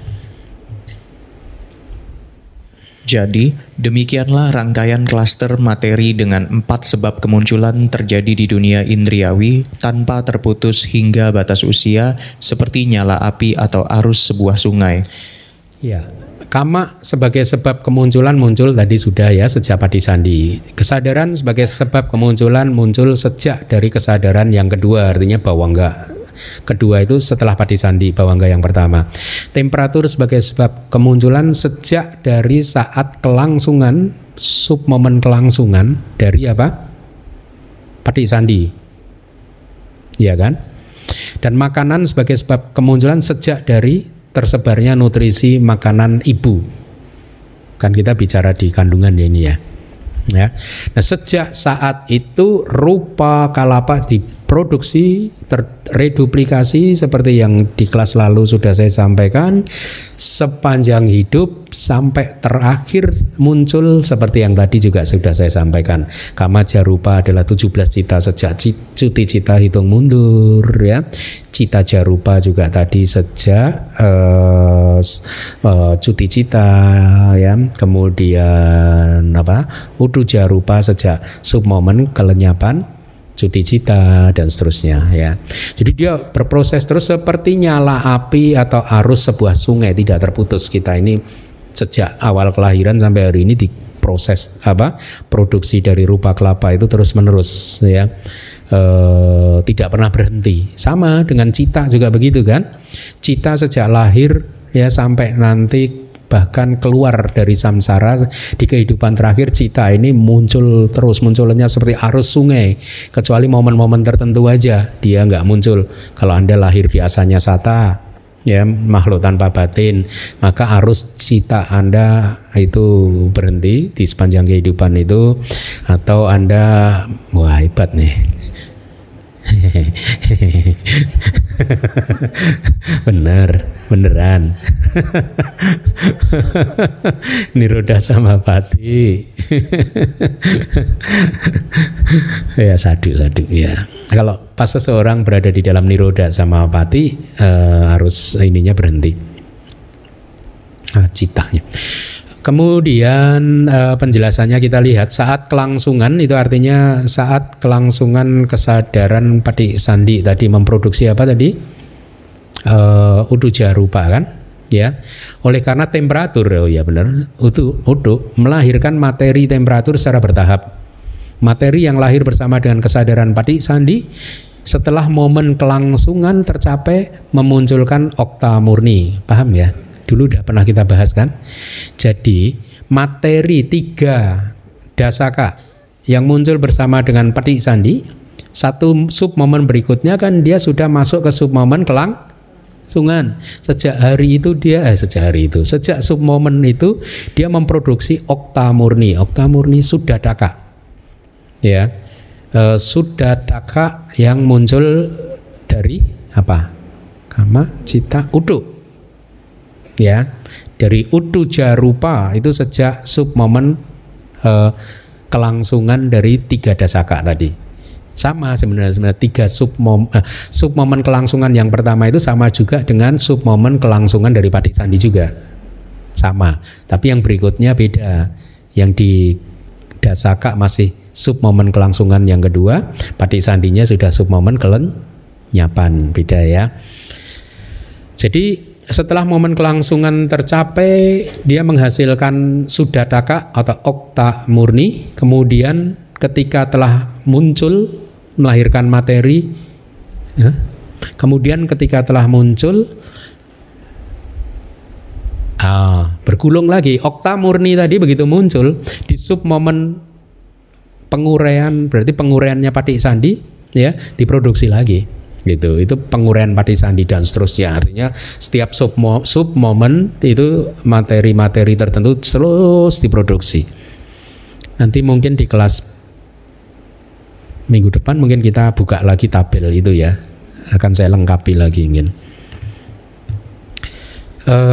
jadi demikianlah rangkaian klaster materi dengan 4 sebab kemunculan terjadi di dunia indriawi tanpa terputus hingga batas usia, seperti nyala api atau arus sebuah sungai. Ya, kama sebagai sebab kemunculan muncul tadi sudah ya sejak Patisandi. Kesadaran sebagai sebab kemunculan muncul sejak dari kesadaran yang kedua, artinya bawangga. Kedua itu setelah Patisandi, bawangga yang pertama. Temperatur sebagai sebab kemunculan sejak dari saat kelangsungan, submomen kelangsungan dari apa? Patisandi. Ya kan? Dan makanan sebagai sebab kemunculan sejak dari tersebarnya nutrisi makanan ibu. Kan kita bicara di kandungan ini ya. Nah, sejak saat itu rupa kalapa diproduksi, reduplikasi seperti yang di kelas lalu sudah saya sampaikan, sepanjang hidup sampai terakhir muncul seperti yang tadi juga sudah saya sampaikan. Kama jarupa adalah 17 cita sejak cuti cita hitung mundur ya. Cita jarupa juga tadi sejak cuti cita ya. Kemudian udu jarupa sejak submomen kelenyapan cuti cita dan seterusnya ya. Jadi dia berproses terus seperti nyala api atau arus sebuah sungai, tidak terputus. Kita ini sejak awal kelahiran sampai hari ini diproses produksi dari rupa kelapa itu terus menerus ya. Tidak pernah berhenti. Sama dengan cita juga begitu kan. Cita sejak lahir ya sampai nanti bahkan keluar dari samsara di kehidupan terakhir, cita ini muncul terus, munculnya seperti arus sungai, kecuali momen-momen tertentu aja dia nggak muncul. Kalau Anda lahir di asanya sata ya, makhluk tanpa batin, maka arus cita Anda itu berhenti di sepanjang kehidupan itu. Atau Anda, wah hebat nih, beneran Niroda Samapati. Ya sadu ya. Kalau pas seseorang berada di dalam Niroda Samapati, harus ininya berhenti, citanya. Kemudian penjelasannya kita lihat saat kelangsungan, itu artinya saat kelangsungan kesadaran Patisandi tadi memproduksi apa tadi? Udu jarupa kan? Ya. Oleh karena temperatur, ya benar, udu melahirkan materi temperatur secara bertahap. Materi yang lahir bersama dengan kesadaran Patisandi setelah momen kelangsungan tercapai memunculkan okta murni. Paham ya? Dulu udah pernah kita bahas kan. Jadi materi 3 dasaka yang muncul bersama dengan Patisandi, satu submomen berikutnya kan dia sudah masuk ke submomen kelangsungan. Sejak submomen itu dia memproduksi okta murni. Okta murni Suddhataka ya. Suddhataka yang muncul dari apa? Kama, cita, udu ya, dari udu jarupa itu sejak submomen kelangsungan dari 3 dasaka tadi. Sama sebenarnya 3 submomen kelangsungan yang pertama itu sama juga dengan submomen kelangsungan dari Patisandi juga sama, tapi yang berikutnya beda. Yang di dasaka masih sub momen kelangsungan yang kedua, patisandinya sudah sub momen kelenyapan, beda ya. Jadi setelah momen kelangsungan tercapai, dia menghasilkan sudataka atau okta murni. Kemudian ketika telah muncul melahirkan materi, ya, kemudian ketika telah muncul bergulung lagi. Okta murni tadi begitu muncul di sub momen penguraian, berarti penguraiannya patisandi ya, diproduksi lagi. Gitu, itu penguraian patisandi dan seterusnya. Artinya setiap sub momen itu materi-materi tertentu terus diproduksi. Nanti mungkin di kelas minggu depan mungkin kita buka lagi tabel itu ya, akan saya lengkapi lagi ingin.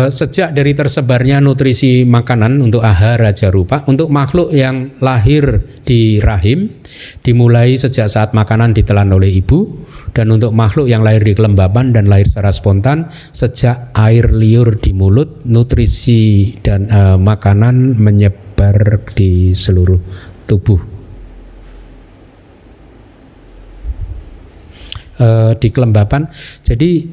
Sejak dari tersebarnya nutrisi makanan untuk ahara jarupa untuk makhluk yang lahir di rahim dimulai sejak saat makanan ditelan oleh ibu, dan untuk makhluk yang lahir di kelembaban dan lahir secara spontan sejak air liur di mulut, nutrisi dan makanan menyebar di seluruh tubuh. Di kelembaban, jadi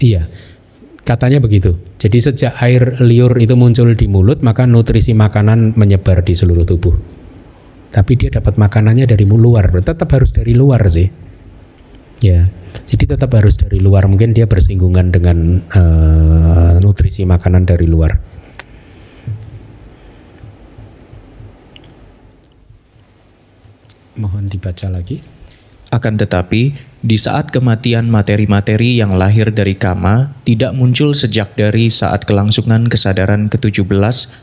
iya, katanya begitu. Jadi sejak air liur itu muncul di mulut, maka nutrisi makanan menyebar di seluruh tubuh. Tapi dia dapat makanannya dari luar, tetap harus dari luar sih. Ya, jadi tetap harus dari luar. Mungkin dia bersinggungan dengan nutrisi makanan dari luar. Mohon dibaca lagi. Akan tetapi, di saat kematian materi-materi yang lahir dari kama tidak muncul sejak dari saat kelangsungan kesadaran ke-17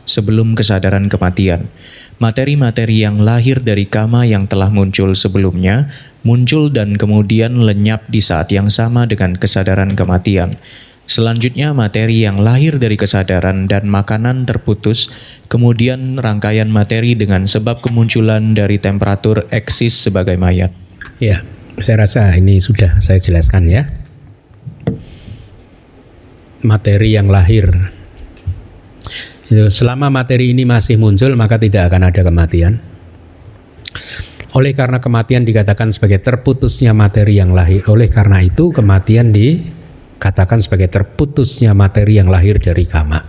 sebelum kesadaran kematian. Materi-materi yang lahir dari kama yang telah muncul sebelumnya muncul dan kemudian lenyap di saat yang sama dengan kesadaran kematian. Selanjutnya materi yang lahir dari kesadaran dan makanan terputus, kemudian rangkaian materi dengan sebab kemunculan dari temperatur eksis sebagai mayat. Ya, saya rasa ini sudah saya jelaskan ya. Materi yang lahir itu, selama materi ini masih muncul maka tidak akan ada kematian. Oleh karena kematian dikatakan sebagai terputusnya materi yang lahir, oleh karena itu kematian dikatakan sebagai terputusnya materi yang lahir dari kama.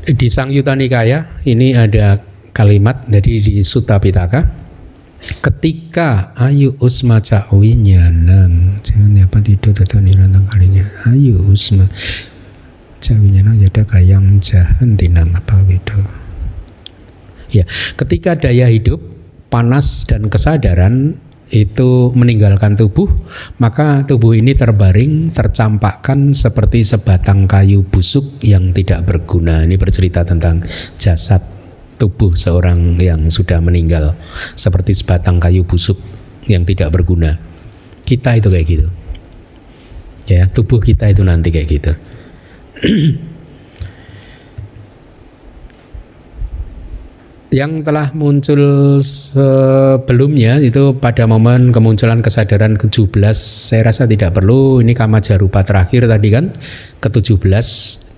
Di Sangyutta Nikaya ini ada kalimat dari di Sutta Pitaka, ketika ayu usma cawinyanang jangan apa tidak tertanirantang kalinya ayu usma cawinyanang jada kayang jahan tinang apa itu ya, ketika daya hidup, panas dan kesadaran itu meninggalkan tubuh, maka tubuh ini terbaring, tercampakkan seperti sebatang kayu busuk yang tidak berguna. Ini bercerita tentang jasad tubuh seorang yang sudah meninggal, seperti sebatang kayu busuk yang tidak berguna. Kita itu kayak gitu. Ya, tubuh kita itu nanti kayak gitu. Yang telah muncul sebelumnya itu pada momen kemunculan kesadaran ke-17, saya rasa tidak perlu, ini kama jarupa terakhir tadi kan, ke-17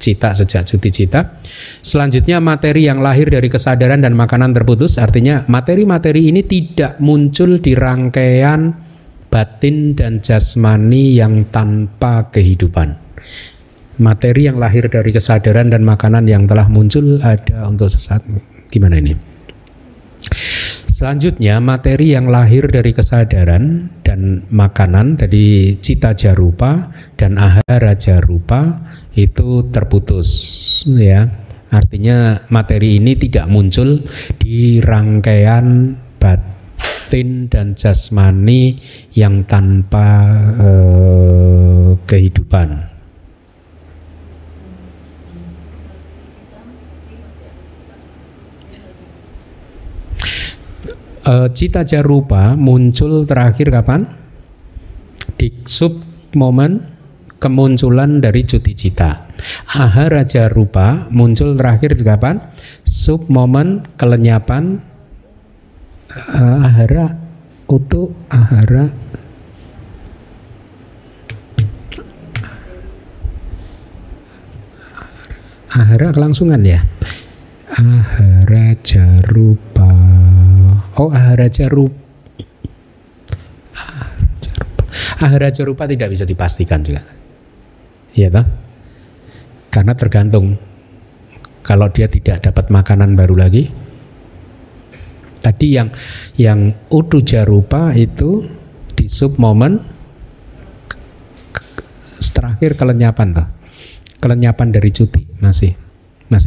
cita sejak cuti cita. Selanjutnya materi yang lahir dari kesadaran dan makanan terputus, artinya materi-materi ini tidak muncul di rangkaian batin dan jasmani yang tanpa kehidupan. Materi yang lahir dari kesadaran dan makanan yang telah muncul ada untuk sesaat. Gimana ini? Selanjutnya materi yang lahir dari kesadaran dan makanan tadi cita jarupa dan ahara jarupa itu terputus ya. Artinya materi ini tidak muncul di rangkaian batin dan jasmani yang tanpa kehidupan. Cita jarupa muncul terakhir kapan? Di sub momen kemunculan dari cuti cita. Ahara jarupa muncul terakhir di kapan? Sub momen kelenyapan ahara utuh ahara Ahara kelangsungan ya. Ahara Jarupa. Oh, Ahara Jarupa. Ahara Jarupa tidak bisa dipastikan juga. Iya toh? Karena tergantung. Kalau dia tidak dapat makanan baru lagi. Tadi yang Udu Jarupa itu di sub momen terakhir kelenyapan toh. Kelenyapan dari cuti masih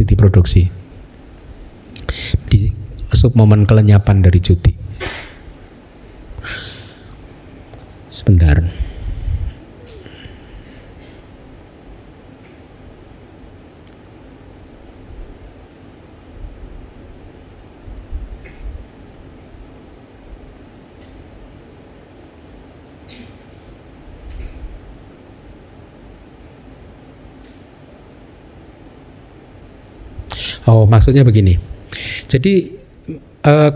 diproduksi. Di sub momen kelenyapan dari cuti. Sebentar. Oh, maksudnya begini. Jadi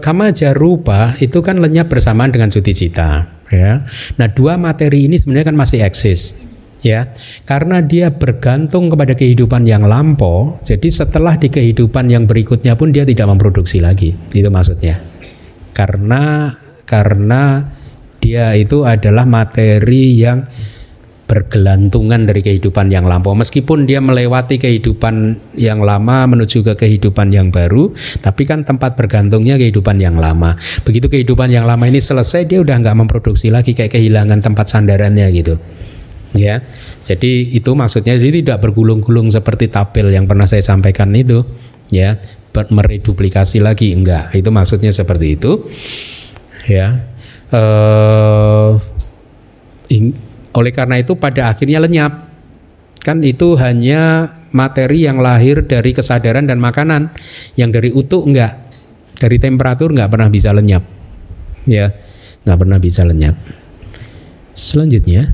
kama jarupa itu kan lenyap bersamaan dengan cuti cita, ya. Nah, dua materi ini sebenarnya kan masih eksis, ya. Karena dia bergantung kepada kehidupan yang lampau, jadi setelah di kehidupan yang berikutnya pun dia tidak memproduksi lagi. Itu maksudnya. Karena dia itu adalah materi yang bergelantungan dari kehidupan yang lampau. Meskipun dia melewati kehidupan yang lama menuju ke kehidupan yang baru, tapi kan tempat bergantungnya kehidupan yang lama. Begitu kehidupan yang lama ini selesai, dia udah nggak memproduksi lagi, kayak kehilangan tempat sandarannya gitu. Ya, jadi itu maksudnya. Jadi tidak bergulung-gulung seperti tabel yang pernah saya sampaikan itu, ya, mereduplikasi lagi, enggak. Itu maksudnya seperti itu. Ya. Oleh karena itu pada akhirnya lenyap. Kan itu hanya materi yang lahir dari kesadaran dan makanan. Yang dari utuh enggak. Dari temperatur enggak pernah bisa lenyap. Ya, enggak pernah bisa lenyap. Selanjutnya.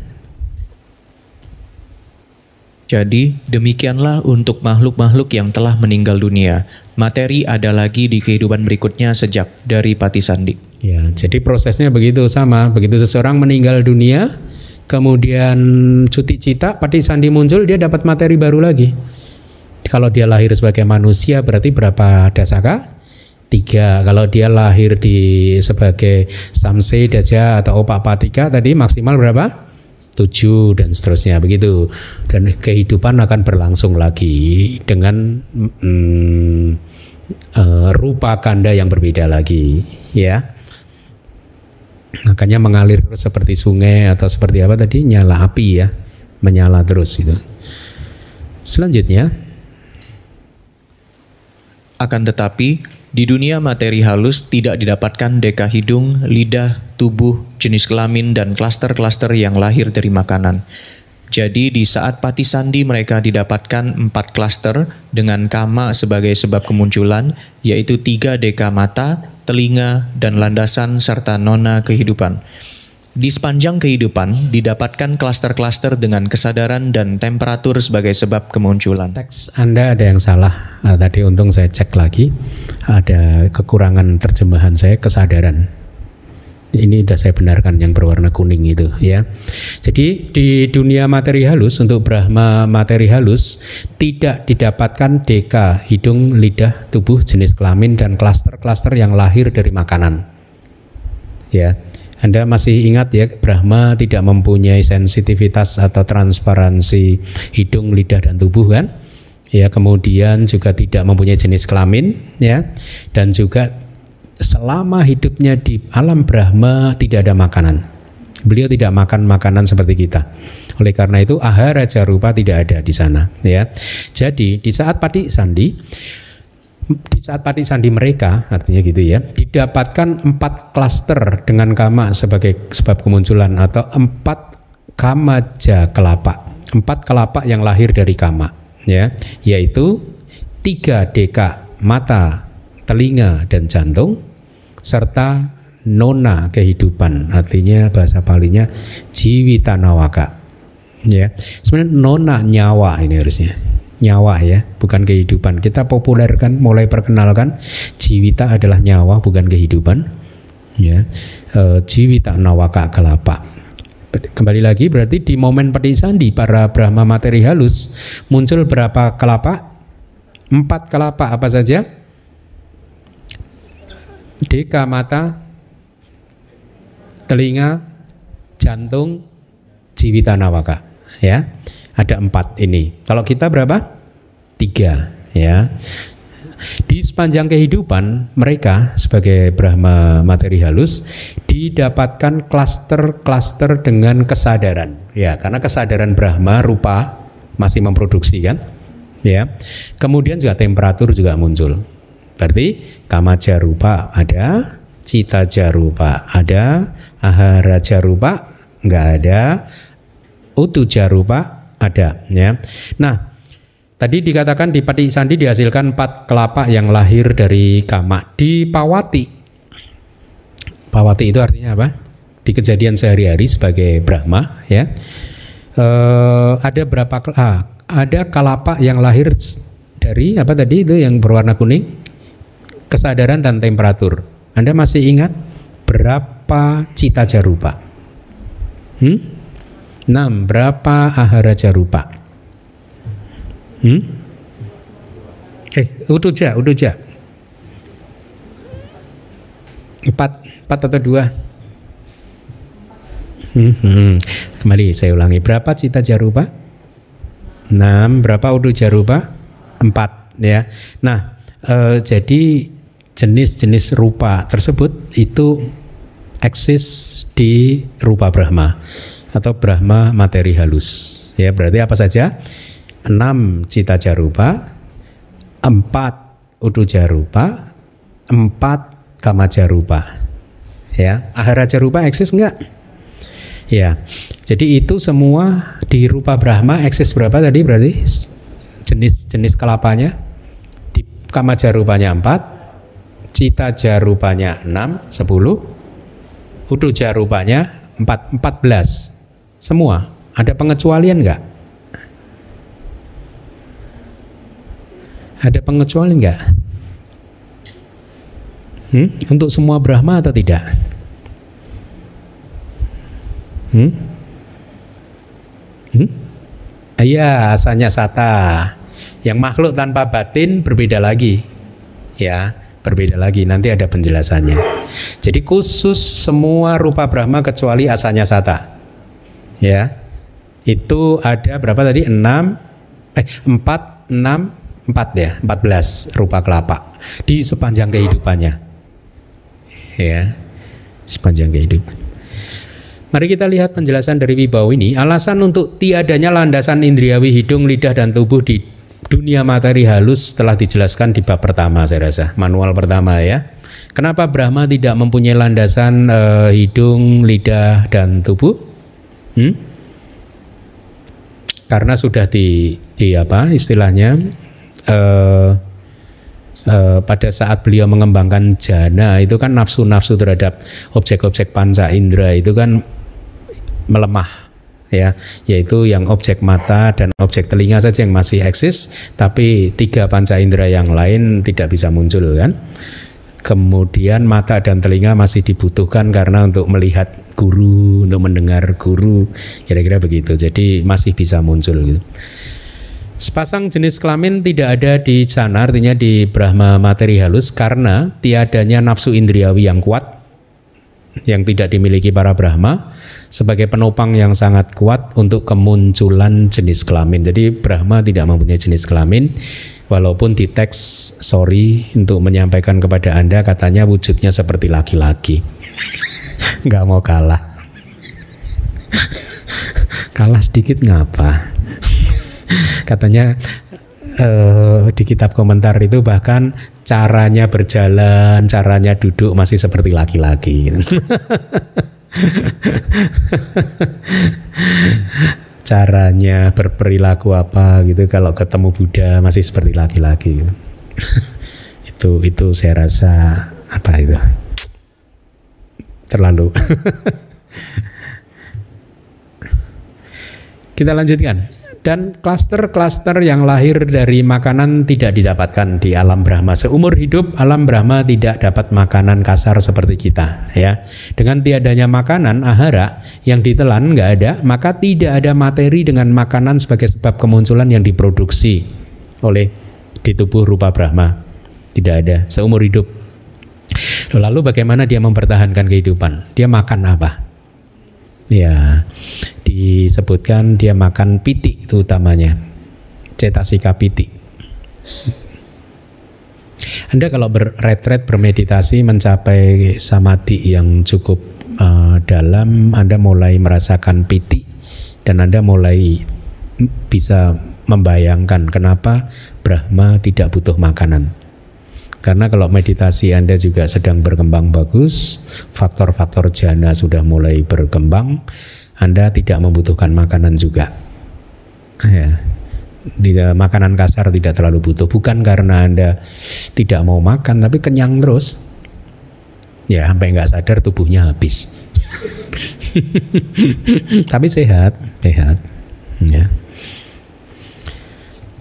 Jadi demikianlah untuk makhluk-makhluk yang telah meninggal dunia. Materi ada lagi di kehidupan berikutnya sejak dari Patisandi. Ya, jadi prosesnya begitu sama. Begitu seseorang meninggal dunia, kemudian cuti cita, Patisandi muncul, dia dapat materi baru lagi. Kalau dia lahir sebagai manusia berarti berapa dasaka? 3. Kalau dia lahir sebagai Samse Daja atau Opapatika tadi maksimal berapa? 7 dan seterusnya begitu. Dan kehidupan akan berlangsung lagi dengan rupa kanda yang berbeda lagi, ya. Makanya mengalir seperti sungai atau seperti apa tadi, nyala api ya, menyala terus itu. Selanjutnya, akan tetapi di dunia materi halus tidak didapatkan deka hidung, lidah, tubuh, jenis kelamin dan klaster-klaster yang lahir dari makanan. Jadi di saat Patisandi mereka didapatkan 4 klaster dengan kama sebagai sebab kemunculan, yaitu 3 deka mata, telinga, dan landasan serta nona kehidupan. Di sepanjang kehidupan didapatkan klaster-klaster dengan kesadaran dan temperatur sebagai sebab kemunculan. Teks Anda ada yang salah. Tadi untung saya cek lagi, ada kekurangan terjemahan saya, kesadaran. Ini sudah saya benarkan yang berwarna kuning itu, ya. Jadi di dunia materi halus, untuk Brahma materi halus tidak didapatkan deka hidung, lidah, tubuh, jenis kelamin dan klaster-klaster yang lahir dari makanan. Ya. Anda masih ingat ya, Brahma tidak mempunyai sensitivitas atau transparansi hidung, lidah dan tubuh kan? Ya, kemudian juga tidak mempunyai jenis kelamin, ya. Dan juga selama hidupnya di alam Brahma tidak ada makanan. Beliau tidak makan makanan seperti kita. Oleh karena itu ahara jarupa tidak ada di sana, ya. Jadi di saat Patisandi mereka, artinya gitu ya, didapatkan 4 klaster dengan kama sebagai sebab kemunculan, atau 4 kamaja kelapa, 4 kelapa yang lahir dari kama, ya, yaitu 3 deka mata, telinga dan jantung, serta nona kehidupan, artinya bahasa Palinya jiwita nawaka, ya. Sebenarnya nona nyawa, ini harusnya nyawa ya, bukan kehidupan. Kita populerkan, mulai perkenalkan jiwita adalah nyawa, bukan kehidupan, ya. Jiwita nawaka kelapa. Kembali lagi berarti di momen Patisandi para Brahma materi halus muncul berapa kelapa? 4 kelapa apa saja? Deka mata, telinga, jantung, jiwitanawaka. Ya, ada 4 ini. Kalau kita berapa? 3. Ya. Di sepanjang kehidupan mereka sebagai Brahma materi halus didapatkan klaster-klaster dengan kesadaran. Ya, karena kesadaran Brahma rupa masih memproduksi kan? Ya. Kemudian juga temperatur juga muncul. Berarti kamaja rupa ada, cita jarupa ada, ahara jarupa enggak ada, utu jarupa ada ya. Nah, tadi dikatakan di Pati Sandi dihasilkan 4 kelapa yang lahir dari kama. Di Pawati. Pawati itu artinya apa? Di kejadian sehari-hari sebagai Brahma ya. Ada berapa ada kelapa yang lahir dari apa tadi itu yang berwarna kuning? Kesadaran dan temperatur. Anda masih ingat berapa cita jarupa? 6. Berapa ahara jarupa? Uduja. 4 atau 2? Kembali saya ulangi. Berapa cita jarupa? 6. Berapa udu jarupa? 4 ya. Nah, jadi jenis-jenis rupa tersebut itu eksis di rupa Brahma atau Brahma materi halus. Ya, berarti apa saja? 6 cita jarupa, 4 udu jarupa, 4 kama jarupa. Ya, ahara jarupa eksis enggak? Ya. Jadi itu semua di rupa Brahma eksis berapa tadi berarti? Jenis-jenis kelapanya. Di kama jarupanya 4, cita jarupanya 6, 10, udu jarupanya 14. Semua. Ada pengecualian enggak? Ada pengecualian enggak? Untuk semua Brahma atau tidak? Iya, asalnya sata. Yang makhluk tanpa batin berbeda lagi. Ya, berbeda lagi. Nanti ada penjelasannya. Jadi khusus semua rupa Brahma kecuali asalnya sata. Ya. Itu ada berapa tadi? 4 ya, 14 rupa kelapa di sepanjang kehidupannya. Ya. Sepanjang kehidupan. Mari kita lihat penjelasan dari Wibawa ini. Alasan untuk tiadanya landasan indriawi hidung, lidah, dan tubuh di dunia materi halus telah dijelaskan di bab pertama, saya rasa, manual pertama ya. Kenapa Brahma tidak mempunyai landasan hidung, lidah, dan tubuh? Karena sudah di apa istilahnya pada saat beliau mengembangkan jana itu kan nafsu-nafsu terhadap objek-objek panca indera itu kan melemah ya, yaitu yang objek mata dan objek telinga saja yang masih eksis, tapi 3 panca indera yang lain tidak bisa muncul kan. Kemudian mata dan telinga masih dibutuhkan karena untuk melihat guru, untuk mendengar guru, kira-kira begitu. Jadi masih bisa muncul gitu. Sepasang jenis kelamin tidak ada di sana, artinya di Brahma materi halus, karena tiadanya nafsu indriawi yang kuat yang tidak dimiliki para Brahma sebagai penopang yang sangat kuat untuk kemunculan jenis kelamin. Jadi Brahma tidak mempunyai jenis kelamin, walaupun di teks sorry untuk menyampaikan kepada Anda katanya wujudnya seperti laki-laki. Nggak mau kalah. Kalah sedikit ngapa? Katanya di kitab komentar itu bahkan caranya berjalan, caranya duduk masih seperti laki-laki. Caranya berperilaku apa gitu kalau ketemu Buddha masih seperti laki-laki. Itu saya rasa apa itu? Terlalu. Kita lanjutkan. Dan klaster-klaster yang lahir dari makanan tidak didapatkan di alam Brahma. Seumur hidup alam Brahma tidak dapat makanan kasar seperti kita ya. Dengan tiadanya makanan ahara yang ditelan nggak ada, maka tidak ada materi dengan makanan sebagai sebab kemunculan yang diproduksi oleh di tubuh rupa Brahma. Tidak ada seumur hidup. Lalu bagaimana dia mempertahankan kehidupan? Dia makan apa? Ya, disebutkan dia makan piti itu utamanya, cetasika piti. Anda kalau berretret, bermeditasi, mencapai samadhi yang cukup dalam, Anda mulai merasakan piti dan Anda mulai bisa membayangkan kenapa Brahma tidak butuh makanan. Karena kalau meditasi Anda juga sedang berkembang bagus, faktor-faktor jana sudah mulai berkembang, Anda tidak membutuhkan makanan juga. Ya. Makanan kasar tidak terlalu butuh, bukan karena Anda tidak mau makan, tapi kenyang terus. Ya, sampai nggak sadar tubuhnya habis. Tapi sehat. Ya.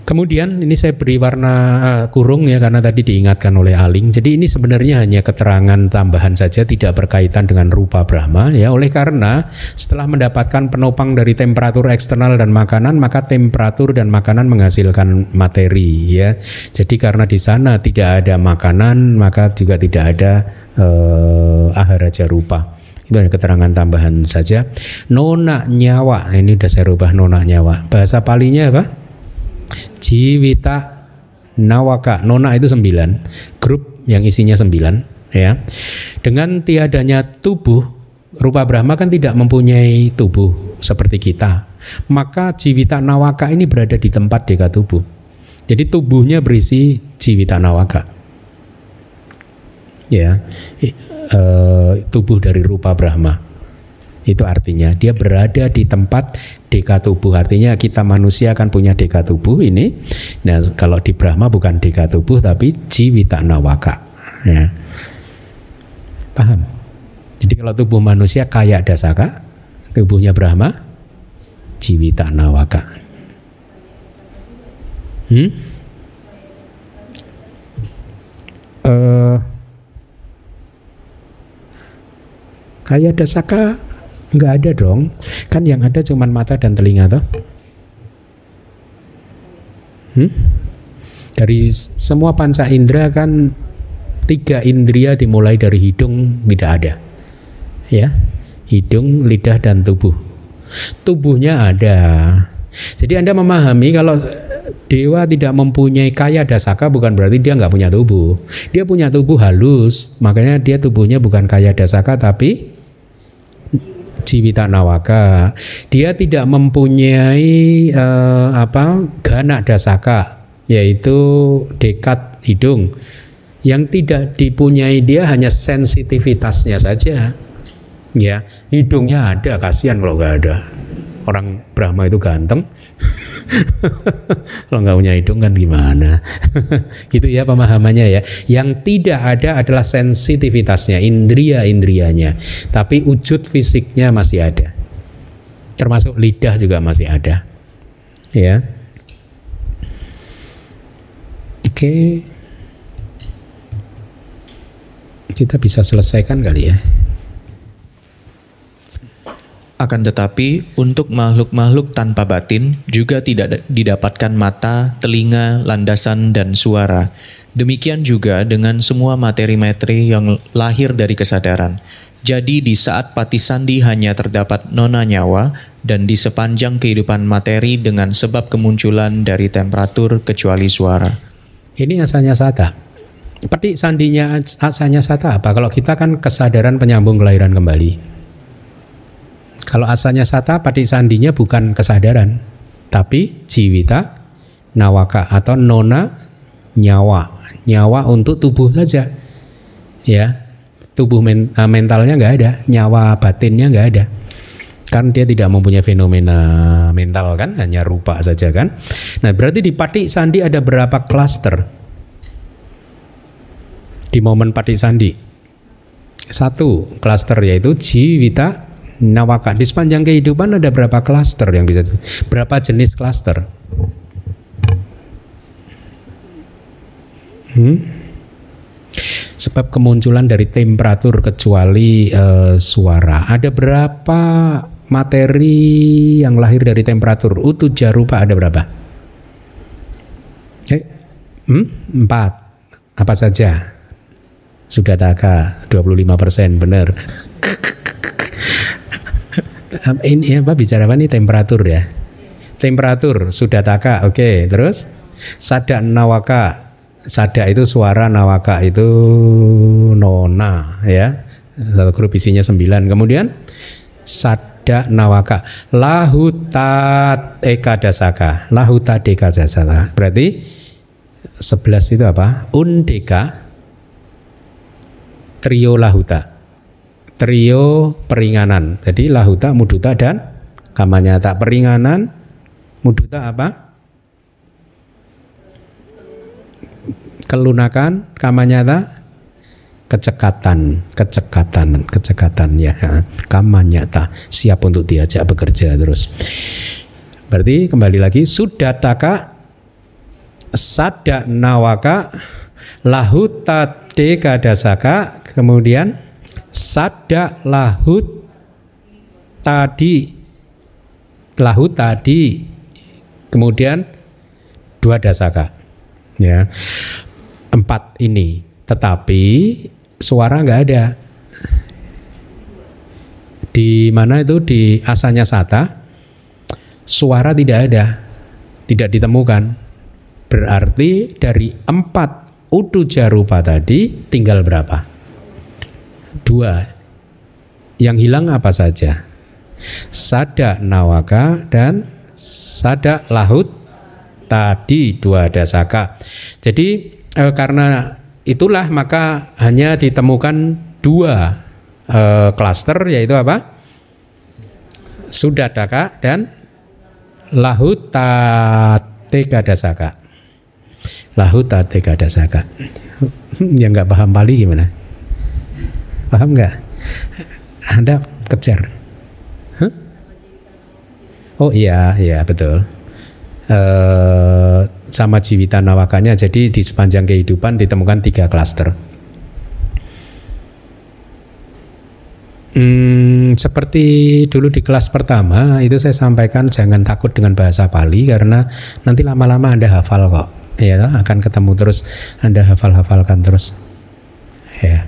Kemudian ini saya beri warna kurung ya, karena tadi diingatkan oleh Aling. Jadi ini sebenarnya hanya keterangan tambahan saja, tidak berkaitan dengan rupa Brahma ya. Oleh karena setelah mendapatkan penopang dari temperatur eksternal dan makanan, maka temperatur dan makanan menghasilkan materi ya. Jadi karena di sana tidak ada makanan, maka juga tidak ada aharaja rupa. Itu hanya keterangan tambahan saja. Nona nyawa, ini udah saya rubah nona nyawa. Bahasa Palinya apa? Jiwita nawaka. Nona itu 9, grup yang isinya 9 ya. Dengan tiadanya tubuh, rupa Brahma kan tidak mempunyai tubuh seperti kita. Maka jiwita nawaka ini berada di tempat deka tubuh. Jadi tubuhnya berisi jiwita nawaka. Ya. Tubuh dari rupa Brahma. Itu artinya dia berada di tempat deka tubuh. Artinya kita manusia kan punya deka tubuh ini. Nah, kalau di Brahma bukan deka tubuh tapi jiwita nawaka. Ya. Paham? Jadi kalau tubuh manusia kaya dasaka, tubuhnya Brahma jiwita nawaka. Kaya dasaka nggak ada dong, kan yang ada cuma mata dan telinga toh. Dari semua panca indera kan 3 indria dimulai dari hidung tidak ada, ya, hidung, lidah dan tubuh. Tubuhnya ada. Jadi Anda memahami kalau dewa tidak mempunyai kaya dasaka bukan berarti dia nggak punya tubuh. Dia punya tubuh halus, makanya dia tubuhnya bukan kaya dasaka tapi jiwita nawaka. Dia tidak mempunyai gana dasaka, yaitu dekat hidung. Yang tidak dipunyai dia hanya sensitivitasnya saja. Ya, hidungnya ada, kasihan kalau nggak ada. Orang Brahma itu ganteng. Kalau nggak punya hidung kan gimana? Gitu ya pemahamannya ya. Yang tidak ada adalah sensitivitasnya, indria-indrianya. Tapi wujud fisiknya masih ada. Termasuk lidah juga masih ada. Ya. Oke. Kita bisa selesaikan kali ya. Akan tetapi, untuk makhluk-makhluk tanpa batin juga tidak didapatkan mata, telinga, landasan, dan suara. Demikian juga dengan semua materi-materi yang lahir dari kesadaran. Jadi di saat Patisandhi hanya terdapat nona nyawa, dan di sepanjang kehidupan materi dengan sebab kemunculan dari temperatur kecuali suara. Ini asanya sata. Patisandinya asanya sata apa? Kalau kita kan kesadaran penyambung kelahiran kembali. Kalau asalnya sata, patisandinya bukan kesadaran, tapi jiwita nawaka atau nona nyawa. Nyawa untuk tubuh saja. Ya, tubuh mentalnya nggak ada, nyawa batinnya nggak ada. Kan dia tidak mempunyai fenomena mental kan, hanya rupa saja kan. Nah, berarti di patisandi ada berapa klaster? Di momen patisandi. 1 klaster yaitu jiwita nawaka. Di sepanjang kehidupan ada berapa klaster yang bisa, berapa jenis klaster? Sebab kemunculan dari temperatur kecuali suara. Ada berapa materi yang lahir dari temperatur? Utuja rupa ada berapa? 4. Apa saja? Sudataka 25%, benar. Ini apa, bicara apa nih? Temperatur ya. Temperatur Sudataka, oke. Terus sada nawaka. Sada itu suara, nawaka itu nona ya. Satu grup isinya 9. Kemudian sada nawaka lahutat ekadasaka. Lahutat ekadasaka. Berarti 11 itu apa? Undeka. Trio lahuta, trio peringanan. Jadi lahuta, muduta, dan kamanyata. Peringanan, muduta apa? Kelunakan, kamanyata kecekatan ya. Kamanyata siap untuk diajak bekerja terus. Berarti kembali lagi sudataka, sada nawaka, lahuta dekadasaka, kemudian sada lahut tadi, kemudian 2 dasaka ya. 4 ini, tetapi suara nggak ada. Di mana itu? Di asanya sata, suara tidak ada, tidak ditemukan. Berarti dari 4 utuja rupa tadi tinggal berapa? 2. Yang hilang apa saja? Sada nawaka dan sada lahut tadi, 2 dasaka. Jadi karena itulah maka hanya ditemukan 2 klaster, yaitu apa? Sudataka dan lahutateka dasaka. Lahutateka dasaka. Yang nggak paham Pali gimana? Paham nggak? Anda kejar. Huh? Oh iya betul. Sama jiwita nawakanya, jadi di sepanjang kehidupan ditemukan 3 klaster. Seperti dulu di kelas pertama itu saya sampaikan, jangan takut dengan bahasa Pali karena nanti lama-lama Anda hafal kok. Ya, akan ketemu terus, Anda hafal-hafalkan terus. Ya.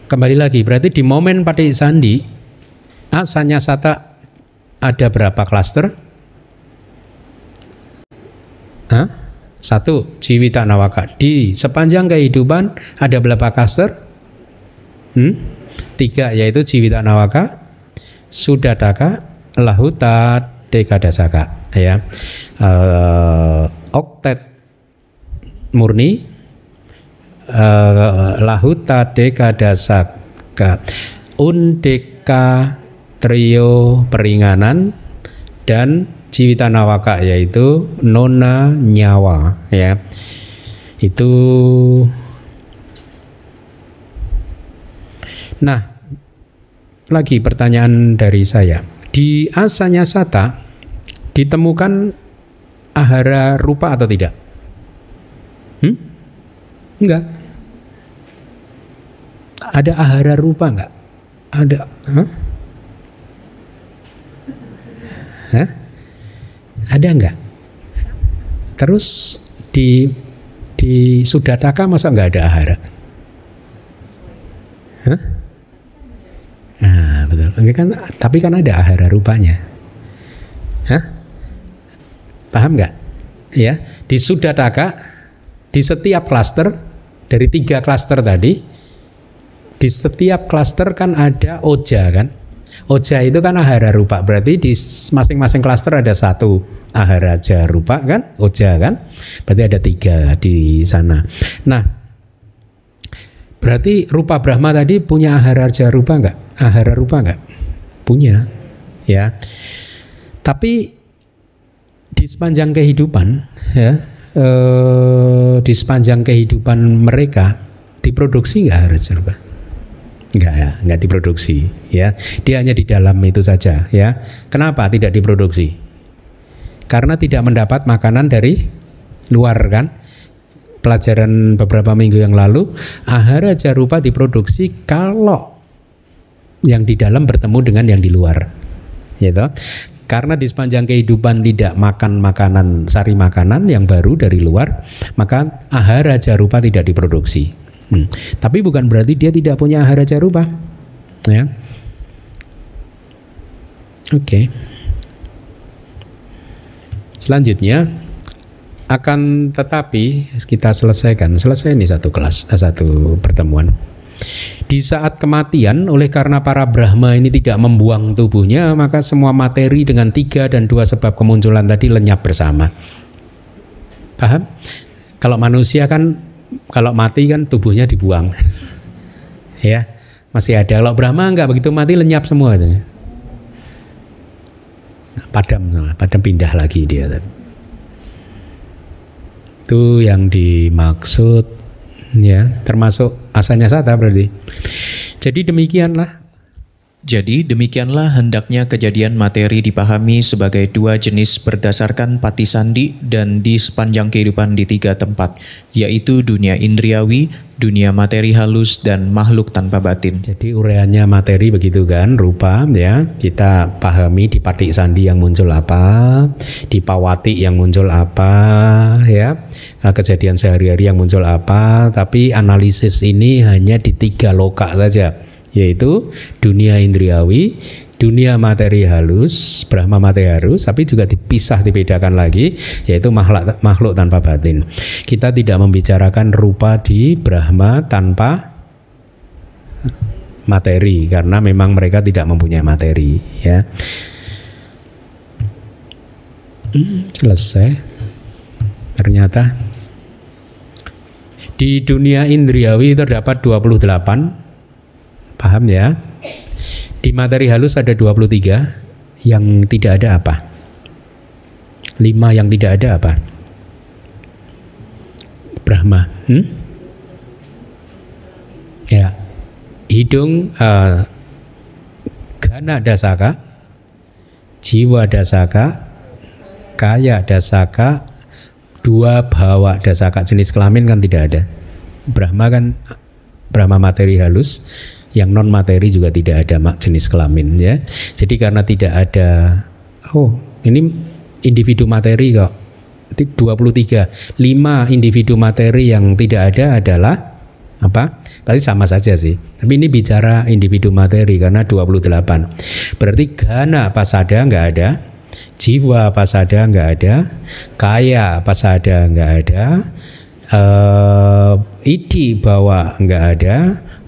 Kembali lagi, berarti di momen Pathi Sandi asanya sata ada berapa klaster? 1 jiwita nawaka. Di sepanjang kehidupan ada berapa klaster? 3, yaitu jiwita nawaka, sudataka, lahuta, dekadasaka ya. Oktet murni, lahuta dekadasaka, undeka trio peringanan, dan jiwita nawaka yaitu nona nyawa ya. Itu. Nah, lagi pertanyaan dari saya. Di asanya sata ditemukan ahara rupa atau tidak? Enggak. Ada ahara rupa enggak? Ada. Ada enggak? Terus di Sudataka masa enggak ada ahara? Nah, betul. Kan, tapi kan ada ahara rupanya. Paham enggak? Ya, di Sudataka di setiap klaster dari 3 klaster tadi, di setiap klaster kan ada oja kan. Oja itu kan ahara rupa, berarti di masing-masing klaster ada 1 ahara rupa kan, oja kan. Berarti ada 3 di sana. Nah, berarti rupa Brahma tadi punya ahara rupa enggak? Ahara rupa enggak? Punya, ya. Tapi di sepanjang kehidupan, ya, di sepanjang kehidupan mereka diproduksi nggak ahara rupa? Nggak diproduksi, ya. Dia hanya di dalam itu saja, ya. Kenapa tidak diproduksi? Karena tidak mendapat makanan dari luar kan. Pelajaran beberapa minggu yang lalu, ahara rupa diproduksi kalau yang di dalam bertemu dengan yang di luar, gitu. Karena di sepanjang kehidupan tidak makan makanan, sari makanan yang baru dari luar, maka ahara jarupa tidak diproduksi. Tapi bukan berarti dia tidak punya ahara jarupa. Ya. Oke. Selanjutnya, akan tetapi kita selesai ini satu pertemuan. Di saat kematian, oleh karena para Brahma ini tidak membuang tubuhnya, maka semua materi dengan 3 dan 2 sebab kemunculan tadi lenyap bersama. Paham? Kalau manusia kan, kalau mati kan tubuhnya dibuang. Ya, masih ada. Kalau Brahma enggak, begitu mati lenyap semua. Padam pindah lagi dia. Itu yang dimaksud, ya, termasuk asanya sata berarti. Jadi demikianlah hendaknya kejadian materi dipahami sebagai 2 jenis berdasarkan patisandi dan di sepanjang kehidupan di 3 tempat, yaitu dunia indriawi, dunia materi halus, dan makhluk tanpa batin. Jadi uraiannya materi begitu kan, rupa ya, kita pahami di patik sandi yang muncul apa, di pawati yang muncul apa, ya, kejadian sehari-hari yang muncul apa, tapi analisis ini hanya di 3 loka saja, yaitu dunia indriawi, dunia materi halus, Brahma materi halus, tapi juga dibedakan lagi, yaitu makhluk tanpa batin. Kita tidak membicarakan rupa di Brahma tanpa materi, karena memang mereka tidak mempunyai materi, ya. Selesai. Ternyata di dunia indriawi terdapat 28, paham ya? Di materi halus ada 23, yang tidak ada apa? 5 yang tidak ada apa? Brahma. Ya, hidung, gana dasaka, jiwa dasaka, kaya dasaka, 2 bawa dasaka. Jenis kelamin kan tidak ada. Brahma kan Brahma materi halus, yang non materi juga tidak ada jenis kelamin, ya. Jadi karena tidak ada, ini individu materi kok 23, 5 individu materi yang tidak ada adalah apa? Tadi sama saja sih. Tapi ini bicara individu materi karena 28. Berarti gana pasada nggak ada, jiwa pasada nggak ada, kaya pasada nggak ada, idi bawa nggak ada,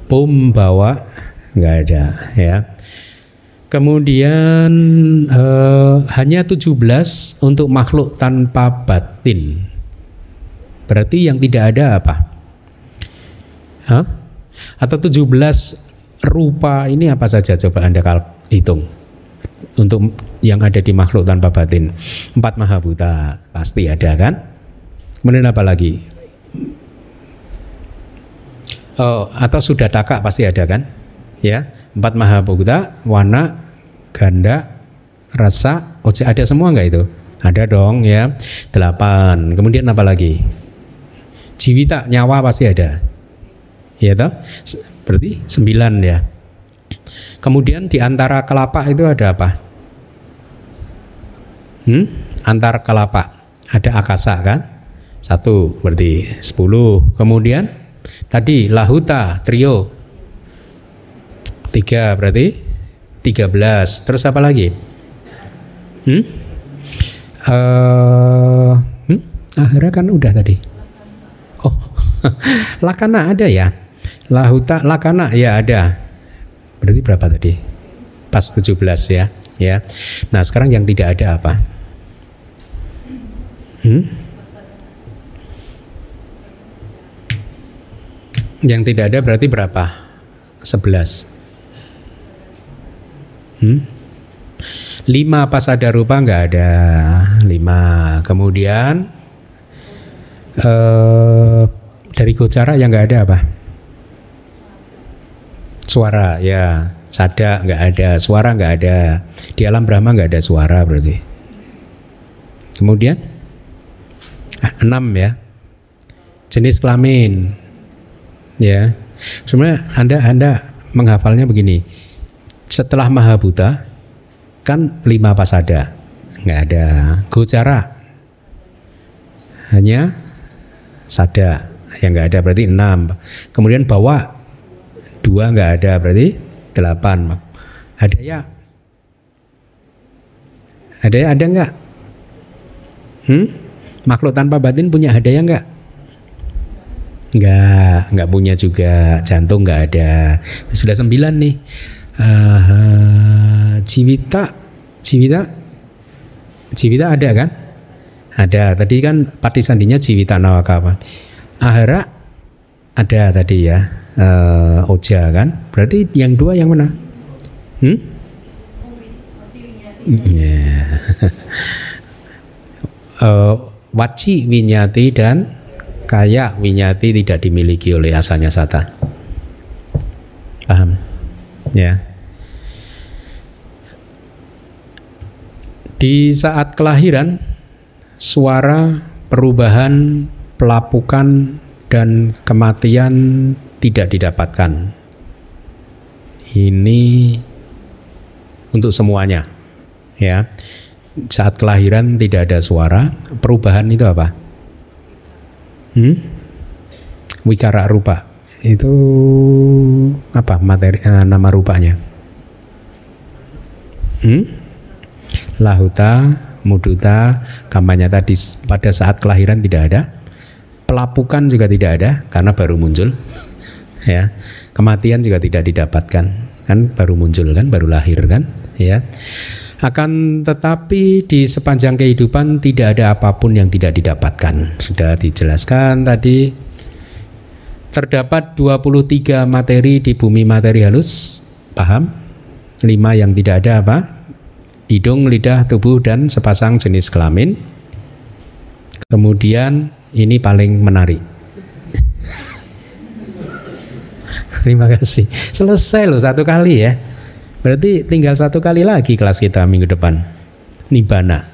pum bawa nggak ada, ya. Kemudian hanya 17 untuk makhluk tanpa batin. Berarti yang tidak ada apa? Atau 17 rupa ini apa saja? Coba Anda hitung. Untuk yang ada di makhluk tanpa batin, 4 mahabhuta pasti ada kan? Kemudian apa lagi? Atau sudah taka pasti ada kan? Ya, 4 mahabhuta, wana, ganda, rasa, ada semua nggak itu? Ada dong, ya. 8. Kemudian apa lagi? Jiwita, nyawa pasti ada. Ya toh? Berarti 9 ya. Kemudian di antara kelapa itu ada apa? Antar kelapa ada akasa kan? 1 berarti 10. Kemudian tadi lahuta trio 3 berarti 13. Terus apa lagi? Ahara kan udah tadi. Lakana ada ya? Lahuta lakana ya ada. Berarti berapa tadi? Pas 17 ya. Ya. Nah, sekarang yang tidak ada apa? Yang tidak ada berarti berapa? 11. 5 pasada rupa nggak ada. 5. Kemudian dari gocara yang nggak ada apa? Suara ya. Sada nggak ada, suara nggak ada. Di alam Brahma nggak ada suara berarti. Kemudian 6 ya. Jenis kelamin. Ya. Sebenarnya Anda menghafalnya begini. Setelah mahabhuta kan 5 pasada. nggak ada. Gocara hanya sada yang nggak ada, berarti 6. Kemudian bawa 2 nggak ada, berarti 8. Hadaya ada nggak? Makhluk tanpa batin punya hadaya nggak? Nggak punya juga. Jantung nggak ada. Sudah 9 nih. Jiwita ada kan? Ada. Tadi kan patisandinya jiwita nawaka apa? Ahara ada tadi ya. Oja kan? Berarti yang 2 yang mana? Yeah. Waci winyati dan kaya winyati tidak dimiliki oleh asanya sata. Paham? Ya. Di saat kelahiran, suara, perubahan, pelapukan, dan kematian tidak didapatkan. Ini untuk semuanya, ya. Saat kelahiran tidak ada suara, perubahan itu apa? Wikara rupa itu apa materi nama rupanya? Lahuta, muduta, kampanye tadi pada saat kelahiran tidak ada. Pelapukan juga tidak ada karena baru muncul. Ya. Kematian juga tidak didapatkan, kan baru muncul kan, baru lahir kan, ya. Akan tetapi di sepanjang kehidupan tidak ada apapun yang tidak didapatkan. Sudah dijelaskan tadi. Terdapat 23 materi di bumi materi halus. Paham? 5 yang tidak ada apa? Hidung, lidah, tubuh, dan sepasang jenis kelamin. Kemudian ini paling menarik. Terima kasih. Selesai loh 1 kali ya. Berarti tinggal 1 kali lagi kelas kita minggu depan. Nibbana.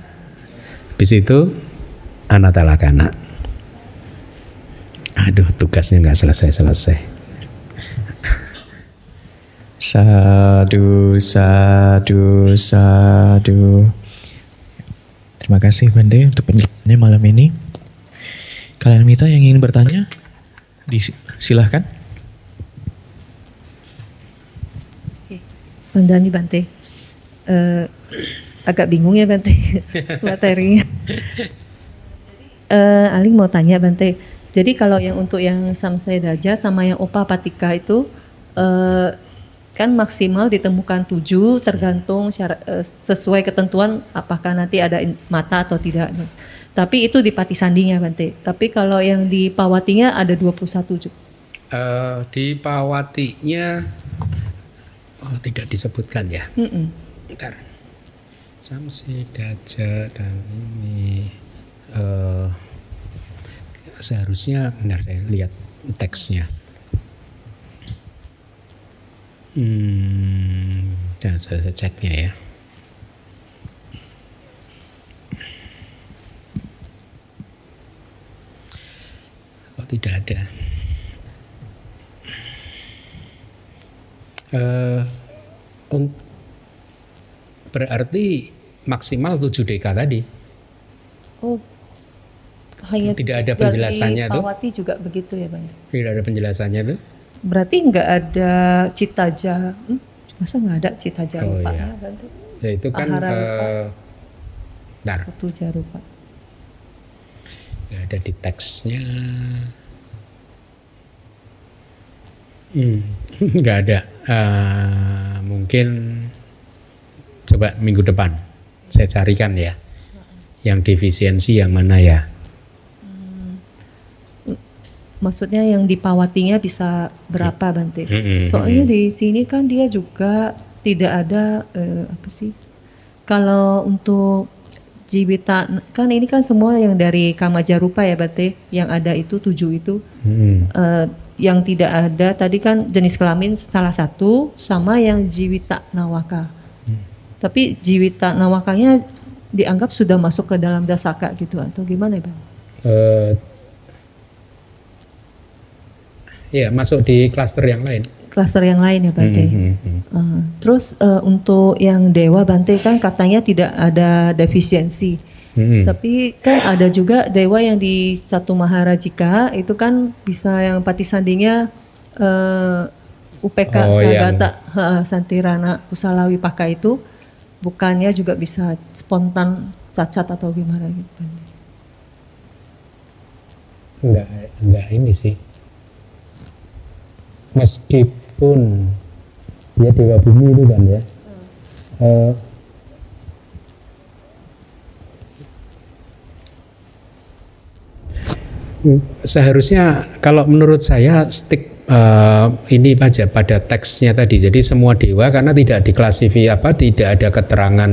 Habis itu anatalakana. Aduh, tugasnya nggak selesai-selesai. Sadu, sadu, sadu. Terima kasih Bante untuk penjelasannya malam ini. Kalian Mita yang ingin bertanya, silahkan. Bandani Bante, agak bingung ya Bante materinya. Aling mau tanya Bante, jadi kalau yang untuk yang Samsedaja sama yang Upapatika itu kan maksimal ditemukan 7 tergantung sesuai ketentuan apakah nanti ada mata atau tidak. Tapi itu di Patisandinya Bante. Tapi kalau yang di Pawatinya ada 21 juga. Di Pawatinya tidak disebutkan ya. Bentar. Samsedaja dan ini seharusnya benar saya lihat teksnya. Jangan saya ceknya ya. Kok tidak ada? Berarti maksimal 7 deka tadi. Oh, hanya tidak ada penjelasannya tuh. Pawati juga begitu ya Bang? Tidak ada penjelasannya tuh. Berarti nggak ada citaja, masa nggak ada citaja rupa ya Bante? Ya itu kan Tuja rupa. Nggak ada di teksnya. Nggak ada. Mungkin coba minggu depan saya carikan ya. Yang defisiensi yang mana ya? Maksudnya yang di Pawatinya bisa berapa Bante? Soalnya di sini kan dia juga tidak ada apa sih? Kalau untuk Jiwita kan ini kan semua yang dari Kamajarupa ya Bante, yang ada itu 7 itu. Yang tidak ada tadi kan jenis kelamin salah satu sama yang Jiwita Nawaka. Tapi Jiwita Nawakanya dianggap sudah masuk ke dalam dasaka gitu atau gimana ya Bang? Ya masuk di klaster yang lain. klaster yang lain ya Bante. Terus untuk yang dewa Bante kan katanya tidak ada defisiensi. Tapi kan ada juga dewa yang di satu Maharajika itu kan bisa yang patisandinya UPK Sagata Santirana Kusalawi Paka itu bukannya juga bisa spontan cacat atau gimana gitu Bante? Enggak ini sih. Meskipun dia dewa bumi itu kan ya. Seharusnya kalau menurut saya stick ini aja pada teksnya tadi. Jadi semua dewa karena tidak tidak ada keterangan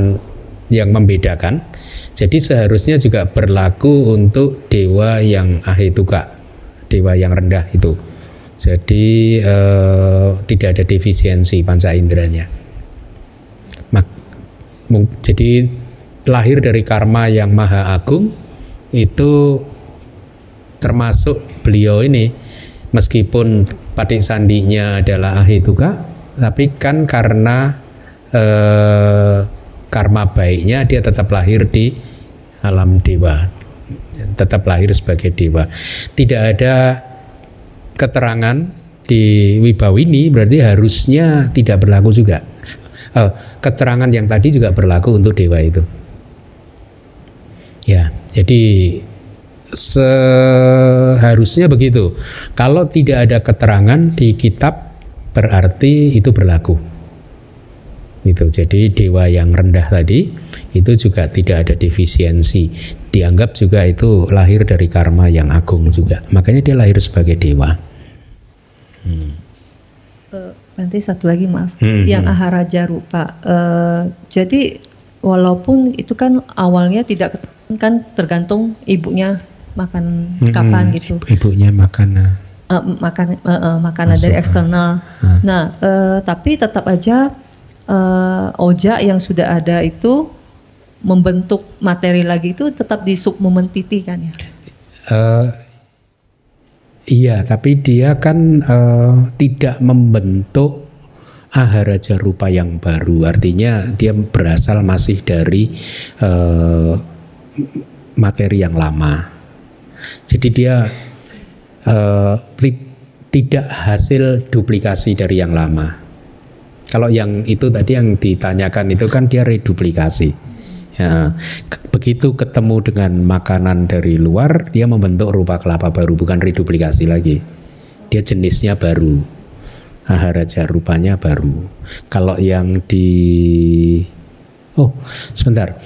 yang membedakan. Jadi seharusnya juga berlaku untuk dewa yang ahituka, dewa yang rendah itu. Jadi tidak ada defisiensi panca inderanya. Jadi lahir dari karma yang maha agung itu termasuk beliau ini meskipun patik sandinya adalah ahituka, tapi kan karena karma baiknya dia tetap lahir di alam dewa, tetap lahir sebagai dewa. Tidak ada keterangan di Wibawini, berarti harusnya tidak berlaku juga. Keterangan yang tadi juga berlaku untuk dewa itu. Ya, jadi seharusnya begitu. Kalau tidak ada keterangan di kitab berarti itu berlaku. Itu. Jadi dewa yang rendah tadi itu juga tidak ada defisiensi. Dianggap juga itu lahir dari karma yang agung juga. Makanya dia lahir sebagai dewa. Nanti satu lagi maaf, yang aharaja rupa. Jadi walaupun itu kan awalnya tidak kan tergantung ibunya makan kapan gitu. Ibunya makan makanan dari eksternal. Nah, tapi tetap aja oja yang sudah ada itu membentuk materi lagi itu tetap di submomentiti kan ya? Iya, tapi dia kan tidak membentuk aharaja rupa yang baru. Artinya dia berasal masih dari materi yang lama. Jadi dia tidak hasil duplikasi dari yang lama. Kalau yang itu tadi yang ditanyakan itu kan dia reduplikasi. Ya, begitu ketemu dengan makanan dari luar, dia membentuk rupa kelapa baru, bukan reduplikasi lagi. Dia jenisnya baru, aharaja rupanya baru. Kalau yang sebentar,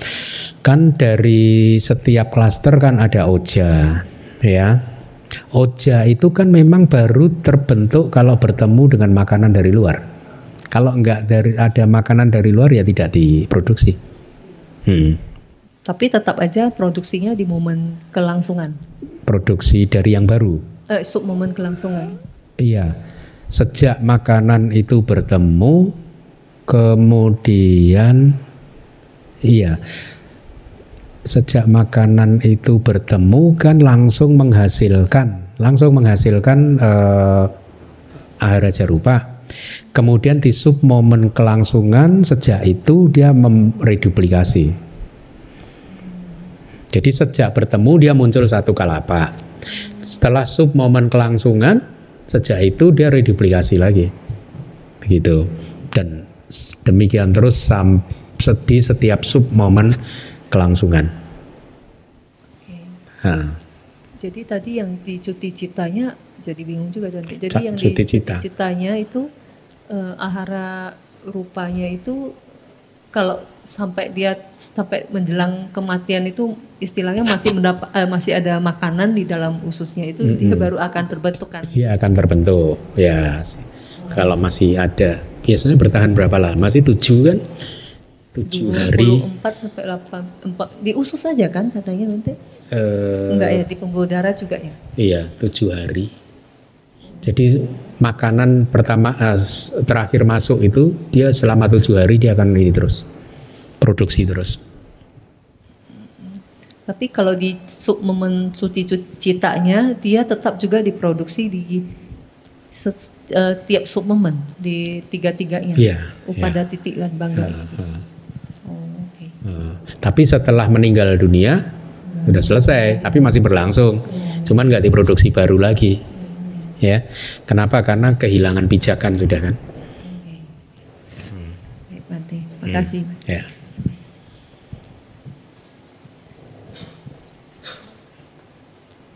kan dari setiap klaster kan ada oja, ya. Oja itu kan memang baru terbentuk kalau bertemu dengan makanan dari luar. Kalau enggak ada makanan dari luar ya tidak diproduksi. Tapi tetap aja produksinya di momen kelangsungan. Produksi dari yang baru. Sub momen kelangsungan. Iya, sejak makanan itu bertemu, kemudian sejak makanan itu bertemu kan langsung menghasilkan aharaja rupa. Kemudian di sub momen kelangsungan sejak itu dia mereduplikasi. Jadi sejak bertemu dia muncul satu kalapa. Setelah sub momen kelangsungan sejak itu dia reduplikasi lagi. Begitu. Dan demikian terus di setiap sub momen kelangsungan. Jadi tadi yang di cuti citanya jadi bingung juga dan jadi yang cuti di cita. citanya itu ahara rupanya itu kalau sampai menjelang kematian itu istilahnya masih ada makanan di dalam ususnya itu dia baru akan terbentuk kan? Iya akan terbentuk ya. Kalau masih ada biasanya bertahan berapa lama sih? 7 kan? 7 hari. 24 sampai 8 di usus saja kan katanya nanti? Enggak ya di pembuluh darah juga ya? Iya 7 hari. Jadi makanan pertama terakhir masuk itu dia selama 7 hari dia akan ini terus produksi terus. Tapi kalau di momen suci citanya dia tetap juga diproduksi di tiap suplemen di tiga-tiganya. Iya, Pada titik kan bangga. Oke. Tapi setelah meninggal dunia udah selesai, tapi masih berlangsung. Cuman nggak diproduksi baru lagi. Ya, kenapa? Karena kehilangan pijakan sudah kan. Baik, Bante. Makasih. Ya.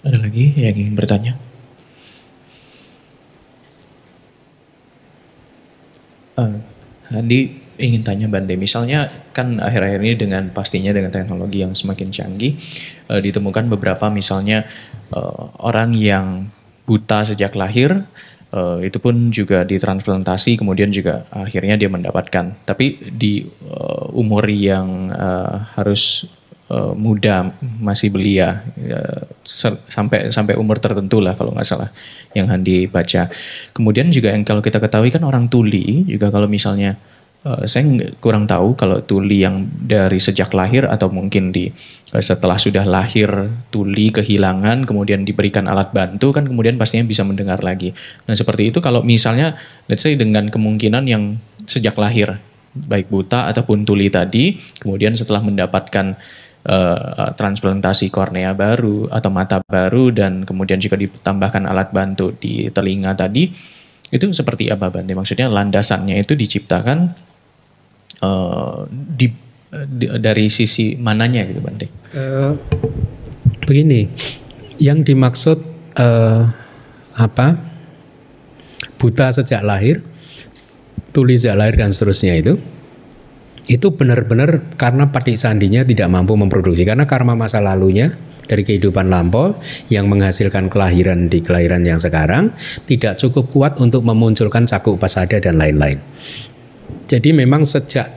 Ada lagi yang ingin bertanya? Andi ingin tanya Bante, misalnya kan akhir-akhir ini pastinya dengan teknologi yang semakin canggih, ditemukan beberapa misalnya orang yang buta sejak lahir, itu pun juga ditransplantasi, kemudian juga akhirnya dia mendapatkan. Tapi di umur yang harus muda, masih belia, sampai umur tertentu lah kalau nggak salah yang Andi baca. Kemudian juga yang kalau kita ketahui kan orang tuli juga kalau misalnya saya kurang tahu kalau tuli yang dari sejak lahir atau mungkin setelah sudah lahir tuli kehilangan kemudian diberikan alat bantu kan kemudian pastinya bisa mendengar lagi. Nah seperti itu kalau misalnya let's say dengan kemungkinan yang sejak lahir baik buta ataupun tuli tadi kemudian setelah mendapatkan transplantasi kornea baru atau mata baru dan kemudian juga ditambahkan alat bantu di telinga tadi itu seperti apa Bante? Maksudnya landasannya itu diciptakan dari sisi mananya gitu Bante? Begini, yang dimaksud buta sejak lahir, tuli sejak lahir dan seterusnya itu benar-benar karena patik sandinya tidak mampu memproduksi, karena karma masa lalunya dari kehidupan lampau yang menghasilkan kelahiran di kelahiran yang sekarang tidak cukup kuat untuk memunculkan caku pasada dan lain-lain. Jadi memang sejak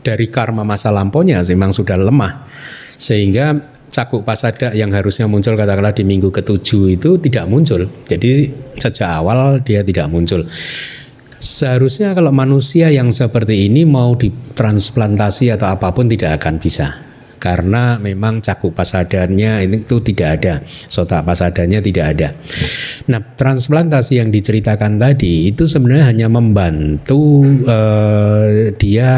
dari karma masa lampaunya memang sudah lemah, sehingga caku pasada yang harusnya muncul katakanlah di minggu ke-7 itu tidak muncul. Jadi sejak awal dia tidak muncul. Seharusnya kalau manusia yang seperti ini mau ditransplantasi atau apapun tidak akan bisa. Karena memang cakup pasadanya itu tidak ada, sota pasadanya tidak ada. Nah, transplantasi yang diceritakan tadi itu sebenarnya hanya membantu dia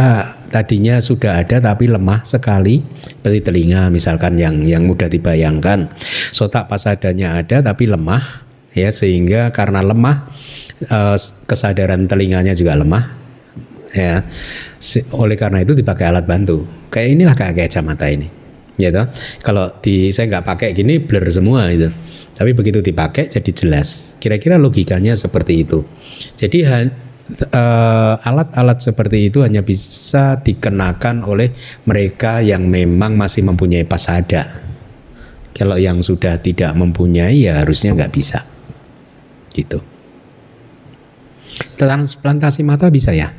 tadinya sudah ada tapi lemah sekali, seperti telinga misalkan yang mudah dibayangkan. Sota pasadanya ada tapi lemah, ya sehingga karena lemah kesadaran telinganya juga lemah, ya. Oleh karena itu dipakai alat bantu. Kayak inilah kayak kacamata ini, ya toh. Kalau saya nggak pakai gini blur semua itu. Tapi begitu dipakai jadi jelas. Kira-kira logikanya seperti itu. Jadi alat-alat seperti itu hanya bisa dikenakan oleh mereka yang memang masih mempunyai pasada. Kalau yang sudah tidak mempunyai ya harusnya nggak bisa. Gitu. Transplantasi mata bisa ya?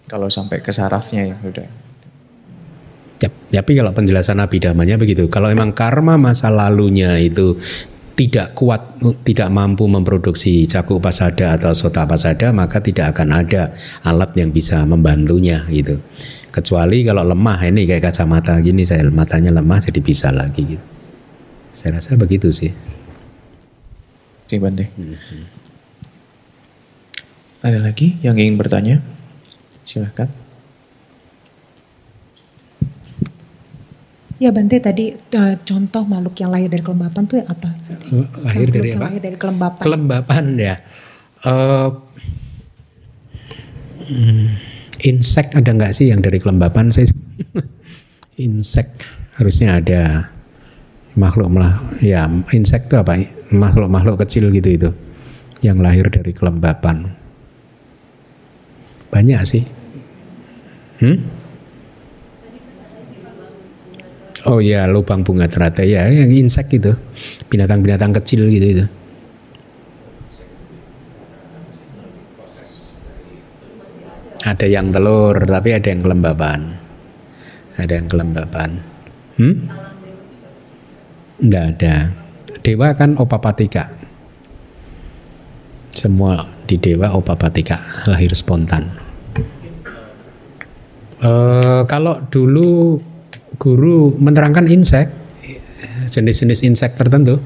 Kalau sampai ke sarafnya ya udah. Tapi kalau penjelasan abhidhamanya begitu. Kalau memang karma masa lalunya itu tidak kuat, tidak mampu memproduksi caku pasada atau sota pasada, maka tidak akan ada alat yang bisa membantunya gitu. Kecuali kalau lemah, ini kayak kacamata gini, saya matanya lemah jadi bisa lagi gitu. Saya rasa begitu sih. Terima Bante. Ada lagi yang ingin bertanya? Silahkan. Ya Bante, tadi contoh makhluk yang lahir dari kelembapan itu apa? Lahir dari apa? Lahir dari kelembapan. Kelembapan ya. Insek ada nggak sih yang dari kelembapan? Insek harusnya ada. Makhluk ya, insek itu apa? Makhluk kecil gitu itu yang lahir dari kelembapan. Banyak sih. Oh ya, lubang bunga teratai ya, yang insek gitu, binatang-binatang kecil gitu itu. Ada yang telur, tapi ada yang kelembapan. Ada yang kelembapan. Enggak ada. Dewa kan opapatika. Semua di dewa Opapatika lahir spontan. Kalau dulu guru menerangkan insek, jenis-jenis insek tertentu.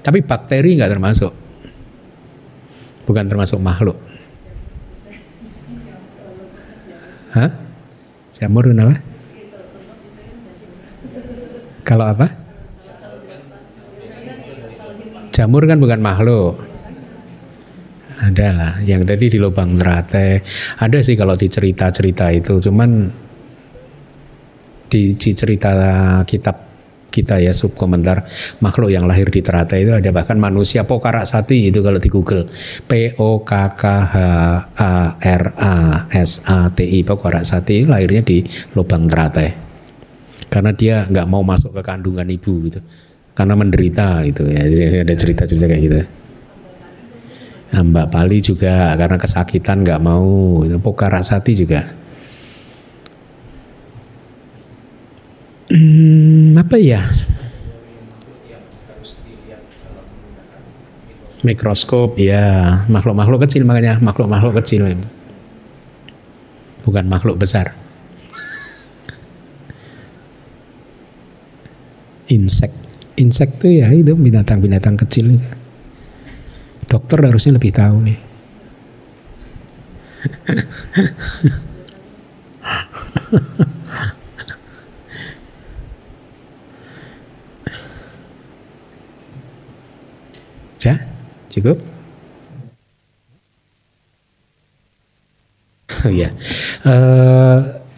Tapi bakteri nggak termasuk. Bukan termasuk makhluk. Hah? Jamur kenapa? Kalau apa? Jamur kan bukan makhluk. Ada lah, yang tadi di lubang teratai. Ada sih kalau di cerita-cerita itu, cuman di cerita kitab kita ya, subkomentar makhluk yang lahir di teratai itu ada, bahkan manusia Pokaraksati itu kalau di Google, Pokaraksati, Pokaraksati lahirnya di lubang teratai karena dia nggak mau masuk ke kandungan ibu gitu, karena menderita gitu ya. Ada cerita-cerita kayak gitu. Mbak Pali juga karena kesakitan nggak mau, itu Pokaraksati juga. Apa ya? Mikroskop ya, makhluk-makhluk kecil, makanya makhluk-makhluk kecil, bukan makhluk besar. Insek tuh ya itu binatang-binatang kecil. Dokter harusnya lebih tahu nih. Ya, cukup. Ya,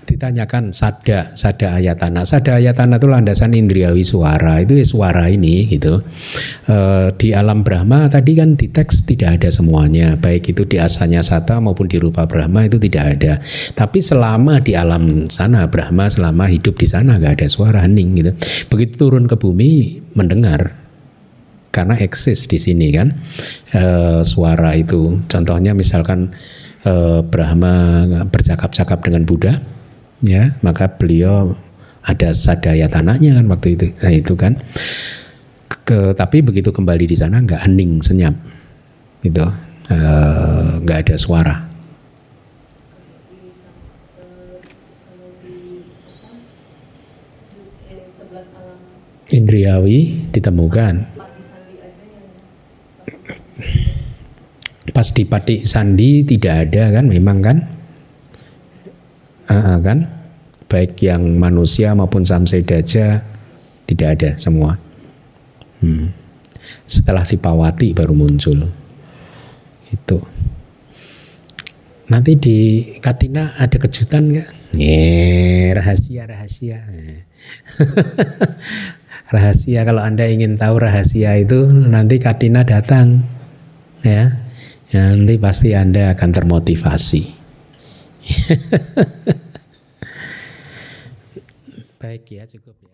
ditanyakan sada ayatana. Sada ayatana itu landasan indriawi suara. Itu ya suara ini gitu. Di alam Brahma tadi kan di teks tidak ada semuanya. Baik itu di asanya sata maupun di rupa Brahma itu tidak ada. Tapi selama di alam sana Brahma, selama hidup di sana nggak ada suara, hening gitu. Begitu turun ke bumi mendengar. Karena eksis di sini kan suara itu. Contohnya misalkan Brahma bercakap-cakap dengan Buddha, ya maka beliau ada sadayatananya kan waktu itu. Nah itu kan. Tapi begitu kembali di sana nggak hening, senyap, gitu, nggak ada suara. Indriawi ditemukan. Pas di Patik Sandi tidak ada kan, memang kan, kan, baik yang manusia maupun Samsedaja tidak ada semua. Setelah di Pawati baru muncul. Itu. Nanti di Katina ada kejutan nggak? Rahasia. Rahasia, kalau Anda ingin tahu rahasia itu nanti Katina datang, ya. Nanti pasti Anda akan termotivasi. Baik ya, cukup ya.